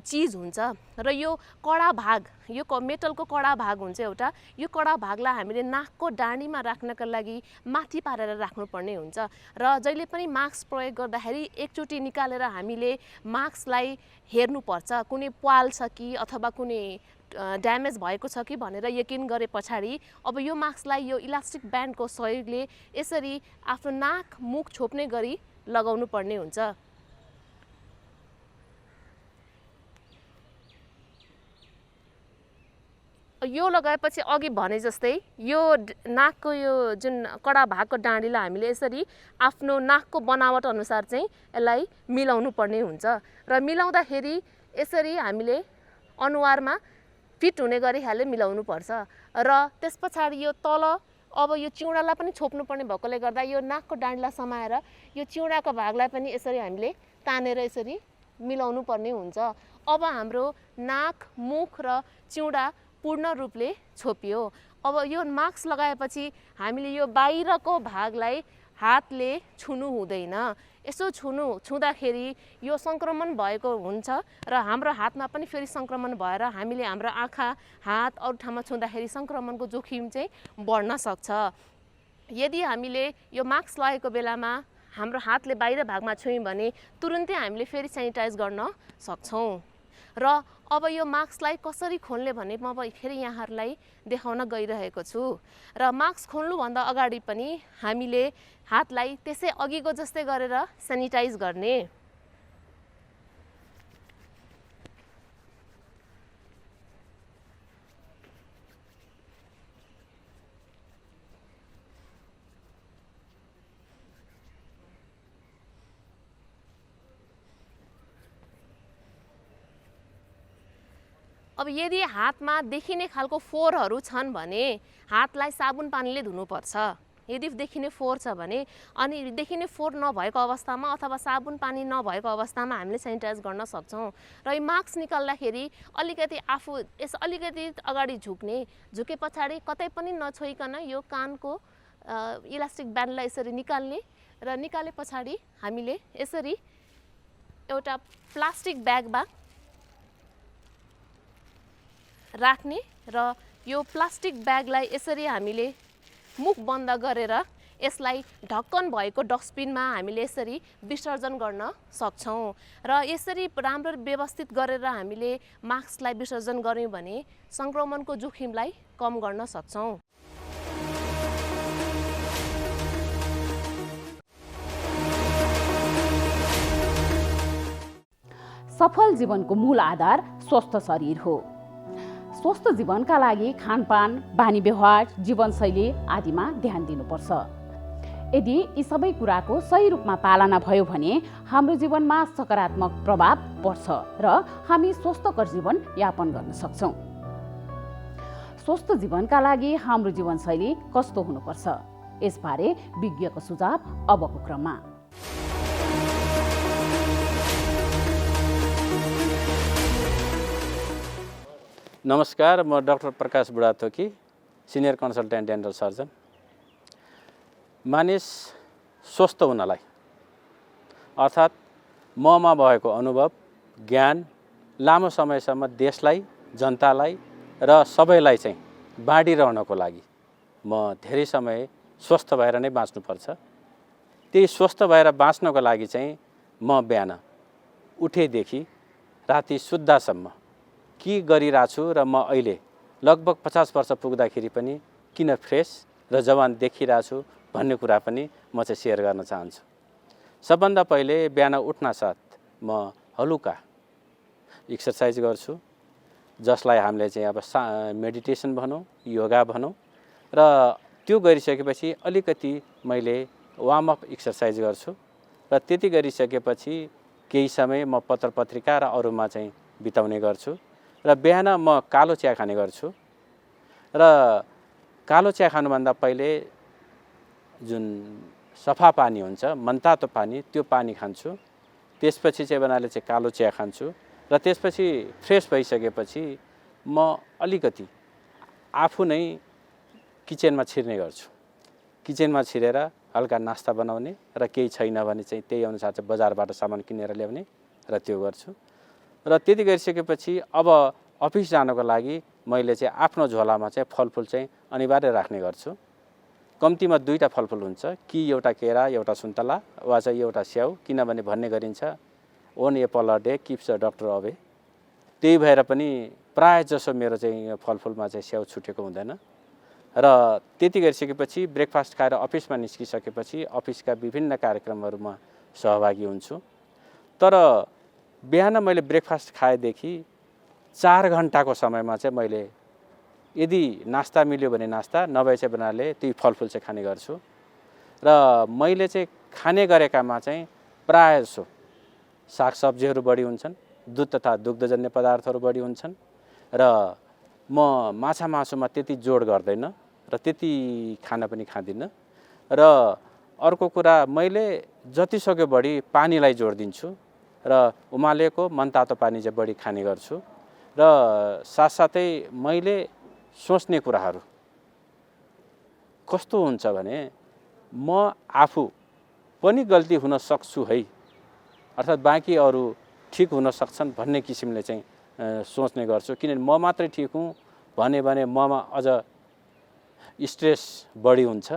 चीज हुन्छ र यो कडा भाग यो मेटलको कडा भाग हुन्छ एउटा यो कडा भागलाई हामीले नाकको डाँडीमा राख्नका लागि माथि पारेर राख्नुपर्ने हुन्छ र जहिले पनि मास्क प्रयोग गर्दाखेरि एकचोटि निकालेर हामीले मास्कलाई हेर्नुपर्छ कुनै प्वाल छ कि अथवा कुनै ड्यामेज भएको छ कि भनेर यकिन गरे पछाडि अब यो मास्कलाई यो इलास्टिक ब्यान्डको सहयोगले यसरी आफ्नो नाक मुख छोप्ने गरी लगाउनु पर्ने हुन्छ। यो लगाएपछि अघि भने जस्तै यो नाकको यो जुन कडा भागको डाँडीलाई हामीले यसरी आफ्नो नाकको बनावट अनुसार चाहिँ यसलाई मिलाउनु पर्ने हुन्छ र मिलाउँदाखेरि यसरी हामीले अनुहारमा फिट हुने गरी हाले मिलाउनु पर्छ र त्यसपछि यो तल अब यो चिउडालाई पनि छोप्नु पर्ने भएकोले गर्दा यो नाकको डाँडीलाई समाएर यो चिउडाको भागलाई पनि यसरी हामीले तानेर यसरी मिलाउनु पर्ने हुन्छ। अब हाम्रो नाक मुख र चिउडा पूर्ण रूपले छोपियो। अब यो मास्क लगाएपछि हामीले यो बाहिरको भागलाई हातले छुनु हुँदैन। यसो छुँदाखेरि यो संक्रमण भएको हुन्छ र हाम्रो हातमा पनि फेरि संक्रमण भएर हामीले हाम्रो आँखा हात अरू ठाउँमा छुँदाखेरि संक्रमणको जोखिम चाहिँ बढ्न सक्छ। यदि हामीले यो मास्क लगाएको बेलामा हाम्रो हातले बाहिर भागमा छुयौँ भने तुरुन्तै हामीले फेरि सेनिटाइज गर्न सक्छौँ र अब यो मास्कलाई कसरी खोल्ने भने म फेरि यहाँहरूलाई देखाउन गइरहेको छु र मास्क खोल्नुभन्दा अगाडि पनि हामीले हातलाई त्यसै अघिको जस्तै गरेर सेनिटाइज गर्ने। अब यदि हातमा देखिने खालको फोहोरहरू छन् भने हातलाई साबुन पानीले धुनुपर्छ यदि देखिने फोहोर छ भने अनि देखिने फोहोर नभएको अवस्थामा अथवा साबुन पानी नभएको अवस्थामा हामीले सेनिटाइज गर्न सक्छौँ। र यो मास्क निकाल्दाखेरि अलिकति आफू अलिकति अगाडि झुके पछाडि कतै पनि नछोइकन यो कानको इलास्टिक ब्यान्डलाई यसरी निकाल्ने र निकाले पछाडि हामीले यसरी एउटा प्लास्टिक ब्यागमा राख्ने र यो प्लास्टिक ब्यागलाई यसरी हामीले मुख बन्द गरेर यसलाई ढक्कन भएको डस्टबिनमा हामीले यसरी विसर्जन गर्न सक्छौँ। र यसरी राम्रो व्यवस्थित गरेर हामीले मास्कलाई विसर्जन गर्यौँ भने सङ्क्रमणको जोखिमलाई कम गर्न सक्छौँ। सफल जीवनको मूल आधार स्वस्थ शरीर हो। स्वस्थ जीवनका लागि खानपान, बानी व्यवहार, जीवनशैली आदिमा ध्यान दिनुपर्छ। यदि यी सबै कुराको सही रूपमा पालना भयो भने हाम्रो जीवनमा सकारात्मक प्रभाव पर्छ र हामी स्वस्थकर जीवन यापन गर्न सक्छौँ। स्वस्थ जीवनका लागि हाम्रो जीवनशैली कस्तो हुनुपर्छ, यसबारे विज्ञको सुझाव अबको क्रममा। नमस्कार, म doctor Prakash Budhathoki, senior consultant dental surgeon. मानिस स्वस्थ हुनलाई अर्थात् ममा भएको अनुभव, ज्ञान लामो समयसम्म देशलाई, जनतालाई र सबैलाई चाहिँ बाँडिरहनको लागि म धेरै समय स्वस्थ भएर नै बाँच्नुपर्छ। त्यही स्वस्थ भएर बाँच्नको लागि चाहिँ म बिहान उठेदेखि राति सुत्दासम्म के गरिरहेको छु र म अहिले लगभग 50 वर्ष पुग्दाखेरि पनि किन फ्रेस र जवान देखिरहेको छु भन्ने कुरा पनि म चाहिँ सेयर गर्न चाहन्छु। सबभन्दा पहिले बिहान उठ्नासाथ म हलुका एक्सर्साइज गर्छु, जसलाई हामीले चाहिँ अब मेडिटेसन भनौँ, योगा भनौँ। र त्यो गरिसकेपछि अलिकति मैले वार्म अप एक्सर्साइज गर्छु र त्यति गरिसकेपछि केही समय म पत्र पत्रिका र अरूमा चाहिँ बिताउने गर्छु। र बिहान म कालो चिया खाने गर्छु र कालो चिया खानुभन्दा पहिले जुन सफा पानी हुन्छ, मनतातो पानी, त्यो पानी खान्छु। त्यसपछि चाहिँ बनाले चाहिँ कालो चिया खान्छु र त्यसपछि फ्रेस भइसकेपछि म अलिकति आफू नै किचनमा छिर्ने गर्छु। किचनमा छिरेर हल्का नास्ता बनाउने र केही छैन भने चाहिँ त्यही अनुसार चाहिँ बजारबाट सामान किनेर ल्याउने र त्यो गर्छु। र त्यति गरिसकेपछि अब अफिस जानको लागि मैले चाहिँ आफ्नो झोलामा चाहिँ फलफुल चाहिँ अनिवार्य राख्ने गर्छु। कम्तीमा 2टा फलफुल हुन्छ, कि एउटा केरा, एउटा सुन्तला वा चाहिँ एउटा स्याउ, किनभने भन्ने गरिन्छ one apple a day keeps a doctor away। त्यही भएर पनि प्राय जसो मेरो चाहिँ फलफुलमा चाहिँ स्याउ छुटेको हुँदैन। र त्यति गरिसकेपछि ब्रेकफास्ट खाएर अफिसमा निस्किसकेपछि अफिसका विभिन्न कार्यक्रमहरूमा सहभागी हुन्छु। तर बिहान मैले ब्रेकफास्ट खाएदेखि 4 घण्टाको समयमा चाहिँ मैले यदि नास्ता मिल्यो भने नास्ता, नभए चाहिँ बनाले त्यही फलफुल चाहिँ खाने गर्छु। र मैले चाहिँ खाने गरेकामा चाहिँ प्राय जसो सागसब्जीहरू बढी हुन्छन्, दुध तथा दुग्धजन्य पदार्थहरू बढी हुन्छन् र म माछा मासुमा त्यति जोड गर्दैन र त्यति खाना पनि खाँदिनँ। र अर्को कुरा, मैले जतिसक्यो बढी पानीलाई जोड दिन्छु र उमालेको मनतातो पानी चाहिँ बढी खाने गर्छु। र साथसाथै मैले सोच्ने कुराहरू कस्तो हुन्छ भने म आफू पनि गल्ती हुन सक्छु है, अर्थात् बाँकी अरू ठिक हुन सक्छन् भन्ने किसिमले चाहिँ सोच्ने गर्छु। किनभने म मात्रै ठिक हुँ भने ममा अझ स्ट्रेस बढी हुन्छ,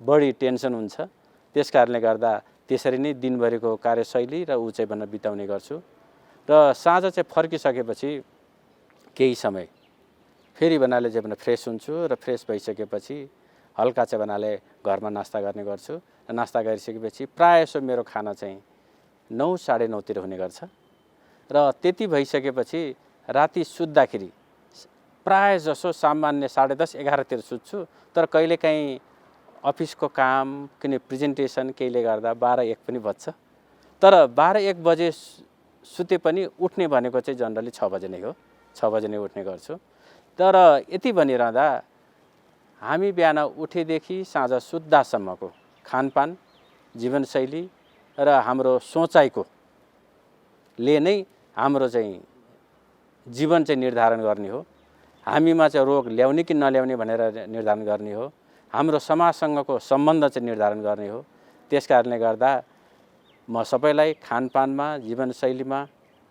बढी टेन्सन हुन्छ। त्यस कारणले गर्दा त्यसरी नै दिनभरिको कार्यशैली र ऊ चाहिँ बिताउने गर्छु। र साँझ चाहिँ फर्किसकेपछि केही समय फेरि बनाले चाहिँ फ्रेस हुन्छु र फ्रेस भइसकेपछि हल्का चाहिँ बनाले घरमा नास्ता गर्ने गर्छु। र नास्ता गरिसकेपछि प्रायः मेरो खाना चाहिँ 9 साढे 9 तिर हुने गर्छ। र त्यति भइसकेपछि राति सुत्दाखेरि प्राय जसो सामान्य 10:30 11 तिर सुत्छु। तर कहिलेकाहीँ अफिसको काम, किन प्रेजेन्टेसन केहीले गर्दा 12-1 पनि बज्छ। तर 12-1 बजे सुते पनि उठ्ने भनेको चाहिँ जनरली 6 बजे नै हो, 6 बजे नै उठ्ने गर्छु। तर यति भनिरहँदा हामी बिहान उठेदेखि साँझ सुत्दासम्मको खानपान, जीवनशैली र हाम्रो सोचाइको ले नै हाम्रो चाहिँ जीवन चाहिँ निर्धारण गर्ने हो। हामीमा चाहिँ रोग ल्याउने कि नल्याउने भनेर निर्धारण गर्ने हो। हाम्रो समाजसँगको सम्बन्ध चाहिँ निर्धारण गर्ने हो। त्यसकारणले गर्दा म सबैलाई खानपानमा, जीवनशैलीमा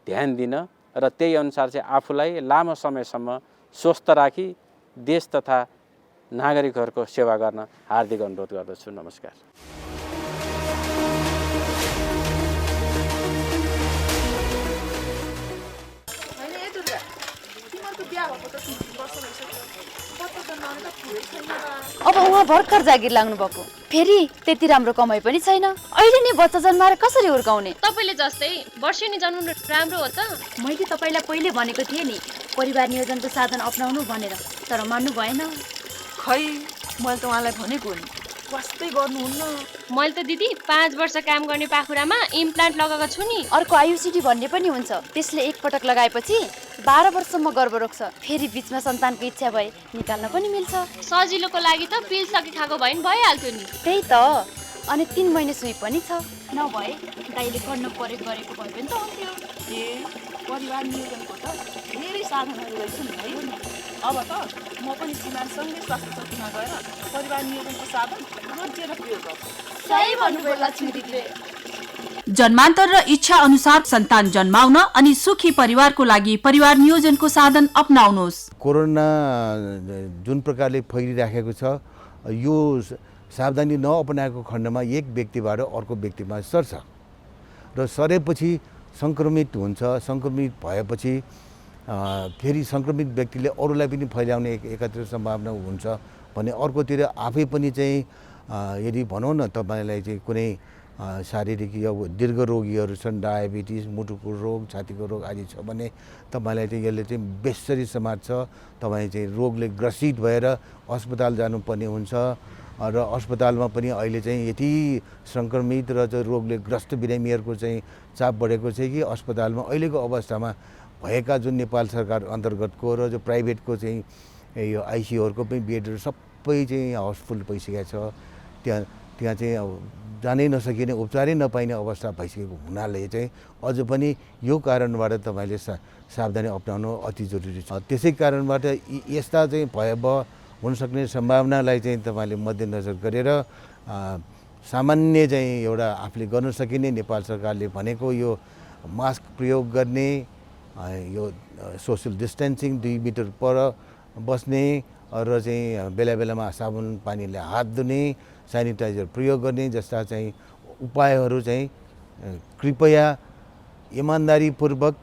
ध्यान दिन र त्यही अनुसार चाहिँ आफूलाई लामो समयसम्म स्वस्थ राखी देश तथा नागरिकहरूको सेवा गर्न हार्दिक अनुरोध गर्दछु। नमस्कार। अब उहाँ भर्खर जागिर लाग्नु भएको, फेरि त्यति राम्रो कमाइ पनि छैन। अहिले नि बच्चा जन्माएर कसरी हुर्काउने? तपाईँले जस्तै वर्षेनी जन्मनु राम्रो हो त? मैले तपाईँलाई पहिले भनेको थिएँ नि परिवार नियोजनको साधन अपनाउनु भनेर, तर मान्नु भएन। खै मैले त उहाँलाई भनेको नि, वास्तै गर्नुहुन्न। मैले त दिदी 5 वर्ष काम गर्ने पाखुरामा इम्प्लान्ट लगाएको छु नि। अर्को आयुसिटी भन्ने पनि हुन्छ, त्यसले एकपटक लगाएपछि 12 वर्षसम्म गर्भ रोक्छ। फेरि बिचमा सन्तानको इच्छा भए निकाल्न पनि मिल्छ। सजिलोको लागि त पिल सके खाएको भए नि भइहाल्थ्यो नि। त्यही त, अनि 3 महिने सुई पनि छ। नभए दाइले गर्न परेको गरेको भए पनि त हुन्थ्यो। ए परिवार नियोजनको त धेरै साधनहरू रहेछन् है। अब त म पनि श्रीमानसँगै स्वास्थ्य चौकीमा गएर परिवार नियोजनको साधन रोजेर प्रयोग गर्छु। सही भन्नुभयो लक्ष्मी दिदीले। जन्मान्तर र इच्छा अनुसार सन्तान जन्माउन अनि सुखी परिवारको लागि परिवार नियोजनको साधन अपनाउनुहोस्। कोरोना जुन प्रकारले फैलिराखेको छ, यो सावधानी नअपनाएको खण्डमा एक व्यक्तिबाट अर्को व्यक्तिमा सर्छ र सरेपछि सङ्क्रमित हुन्छ। सङ्क्रमित भएपछि फेरि सङ्क्रमित व्यक्तिले अरूलाई पनि फैलाउने एकातिर सम्भावना हुन्छ भने अर्कोतिर आफै पनि चाहिँ यदि भनौँ न तपाईँलाई चाहिँ कुनै शारीरिक या दीर्घ रोगीहरू छन्, डायबिटिज, मुटुको रोग, छातीको रोग आदि छ भने तपाईँलाई चाहिँ यसले चाहिँ बेसरी समात्छ। तपाईँ चाहिँ रोगले ग्रसित भएर अस्पताल जानुपर्ने हुन्छ र अस्पतालमा पनि अहिले चाहिँ यति सङ्क्रमित र चाहिँ रोगले ग्रस्त बिरामीहरूको चाहिँ चाप बढेको छ कि अस्पतालमा अहिलेको अवस्थामा भएका जुन नेपाल सरकार अन्तर्गतको र जो प्राइभेटको चाहिँ यो आइसियुहरूको पनि बेडहरू सबै चाहिँ हाउसफुल भइसकेको छ। त्यहाँ चाहिँ अब जानै नसकिने, उपचारै नपाइने अवस्था भइसकेको हुनाले चाहिँ अझ पनि यो कारणबाट तपाईँले सावधानी अपनाउनु अति जरुरी छ। त्यसै कारणबाट यस्ता चाहिँ भयावह हुनसक्ने सम्भावनालाई चाहिँ तपाईँले मध्यनजर गरेर सामान्य चाहिँ एउटा आफूले गर्न सकिने नेपाल सरकारले भनेको यो मास्क प्रयोग गर्ने, यो सोसियल डिस्टेन्सिङ 2 मिटर पर बस्ने र चाहिँ बेला बेलामा साबुन पानीले हात धुने, सेनिटाइजर प्रयोग गर्ने जस्ता चाहिँ उपायहरू चाहिँ कृपया इमान्दारीपूर्वक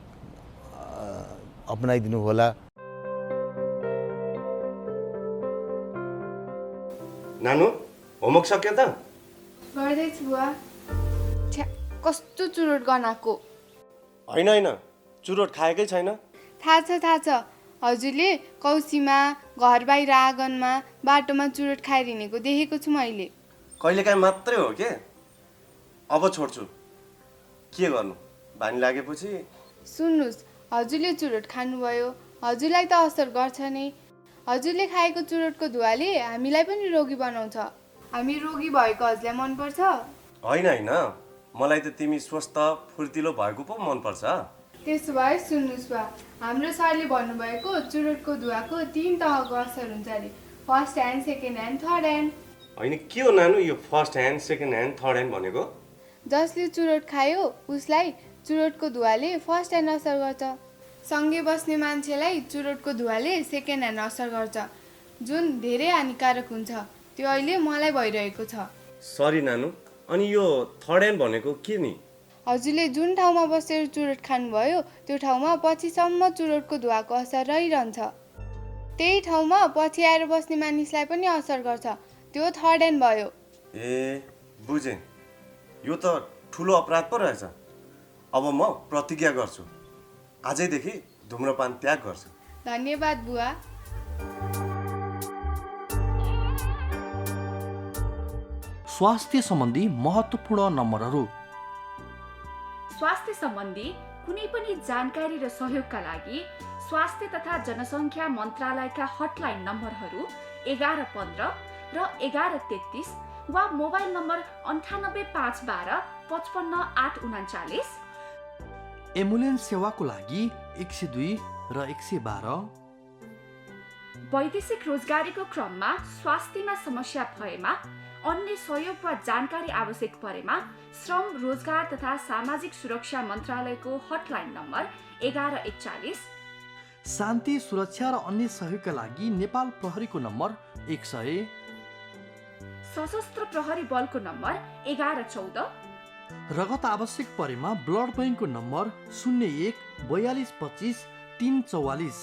अपनाइदिनु होला। नानु होमवर्क सक्यो त? गर्दैछु बुवा। कस्तो चुरोट गनाएको। होइन चुरोट खाएकै छैन। थाहा छ हजुरले कौसीमा, घर बाहिर आँगनमा, बाटोमा चुरोट खाएर हिँडेको देखेको छु मैले। कहिलेकाहीँ मात्रै हो के, अब छोड्छु। के गर्नु, बानी लागेपछि। सुन्नुहोस्, हजुरले चुरोट खानुभयो, हजुरलाई त असर गर्छ नै। हजुरले खाएको चुरोटको धुवाले हामीलाई पनि रोगी बनाउँछ। हामी रोगी भएको हजुरलाई मनपर्छ? होइन मलाई त तिमी स्वस्थ फुर्तिलो भएको पो मनपर्छ। त्यसो भए सुन्नुहोस् बा, हाम्रो सरले भन्नुभएको चुरोटको धुवाको 3 तहको असर हुन्छ अरे, first hand, second hand, third hand. होइन के हो नानु यो first hand, second hand, third hand भनेको? जसले चुरोट खायो उसलाई चुरोटको धुवाले फर्स्ट ह्यान्ड असर गर्छ। सँगै बस्ने मान्छेलाई चुरोटको धुवाले सेकेन्ड ह्यान्ड असर गर्छ, जुन धेरै हानिकारक हुन्छ। त्यो अहिले मलाई भइरहेको छ। सरी नानु, अनि यो थर्ड ह्यान्ड भनेको के नि? हजुरले जुन ठाउँमा बसेर चुरोट खानुभयो त्यो ठाउँमा पछिसम्म चुरोटको धुवाको असर रहिरहन्छ। त्यही ठाउँमा पछि आएर बस्ने मानिसलाई पनि असर गर्छ, त्यो थर्ड ह्यान्ड भयो। ए बुझेँ, यो त ठुलो अपराध पो रहेछ। अब म प्रतिज्ञा गर्छु, आजैदेखि धुम्रपान त्याग गर्छु। धन्यवाद बुवा। स्वास्थ्य सम्बन्धी महत्त्वपूर्ण नम्बरहरू। स्वास्थ्य सम्बन्धी कुनै पनि जानकारी र सहयोगका लागि स्वास्थ्य तथा जनसङ्ख्या मन्त्रालयका हटलाइन नम्बरहरू 1115 र 1133 वा मोबाइल नम्बर 9851 55 839। एम्बुलेन्स सेवाको लागि 102 र 112। वैदेशिक रोजगारीको क्रममा स्वास्थ्यमा समस्या भएमा, अन्य सहयोग वा जानकारी आवश्यक परेमा श्रम, रोजगार तथा सामाजिक सुरक्षा मन्त्रालयको हटलाइन नम्बर 1141। शान्ति, सुरक्षा र अन्य सहयोगका लागि नेपाल प्रहरीको नम्बर 100। सशस्त्र प्रहरी बलको नम्बर 1114। रगत आवश्यक परेमा ब्लड बैंकको नम्बर 01 42 25 344।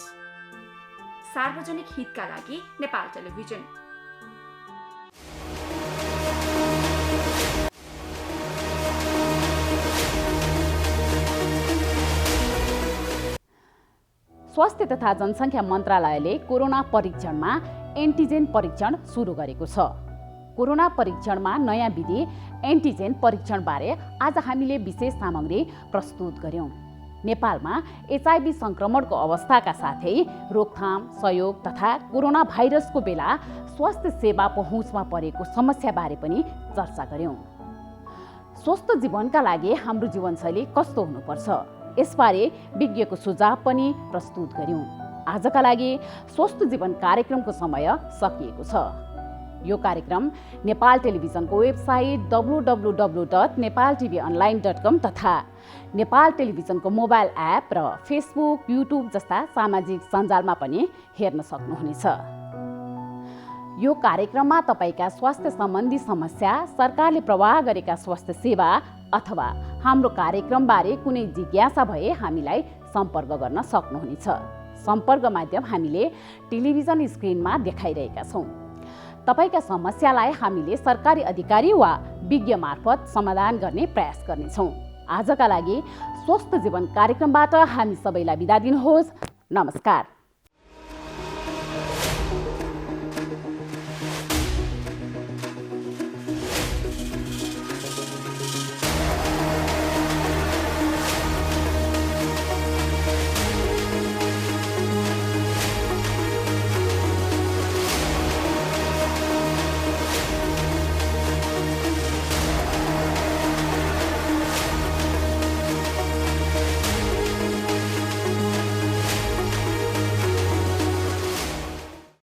सार्वजनिक हितका लागि नेपाल टेलिभिजन। स्वास्थ्य तथा जनसङ्ख्या मन्त्रालयले कोरोना परीक्षणमा एन्टिजेन परीक्षण सुरु गरेको छ। कोरोना परीक्षणमा नयाँ विधि एन्टिजेन परीक्षणबारे आज हामीले विशेष सामग्री प्रस्तुत गर्यौं। नेपालमा एचआईभी संक्रमणको अवस्थाका साथै रोकथाम, सहयोग तथा कोरोना भाइरसको बेला स्वास्थ्य सेवा पहुँचमा परेको समस्याबारे पनि चर्चा गर्यौं। स्वस्थ जीवनका लागि हाम्रो जीवनशैली कस्तो हुनुपर्छ, यसबारे विज्ञको सुझाव पनि प्रस्तुत गर्यौं। आजका लागि स्वस्थ जीवन कार्यक्रमको समय सकिएको छ। यो कार्यक्रम नेपाल टेलिभिजनको वेबसाइट www.nepaltvonline.com तथा नेपाल टेलिभिजनको मोबाइल एप र फेसबुक, युट्युब जस्ता सामाजिक सञ्जालमा पनि हेर्न सक्नुहुनेछ। यो कार्यक्रममा तपाईका स्वास्थ्य सम्बन्धी समस्या, सरकारले प्रवाह गरेका स्वास्थ्य सेवा अथवा हाम्रो कार्यक्रमबारे कुनै जिज्ञासा भए हामीलाई सम्पर्क गर्न सक्नुहुनेछ। सम्पर्क माध्यम हामीले टेलिभिजन स्क्रिनमा देखाइरहेका छौँ। तपाईका समस्यालाई हामीले सरकारी अधिकारी वा विज्ञ मार्फत समाधान गर्ने प्रयास गर्नेछौँ। आजका लागि स्वस्थ जीवन कार्यक्रमबाट हामी सबैलाई बिदा दिनुहोस्। नमस्कार।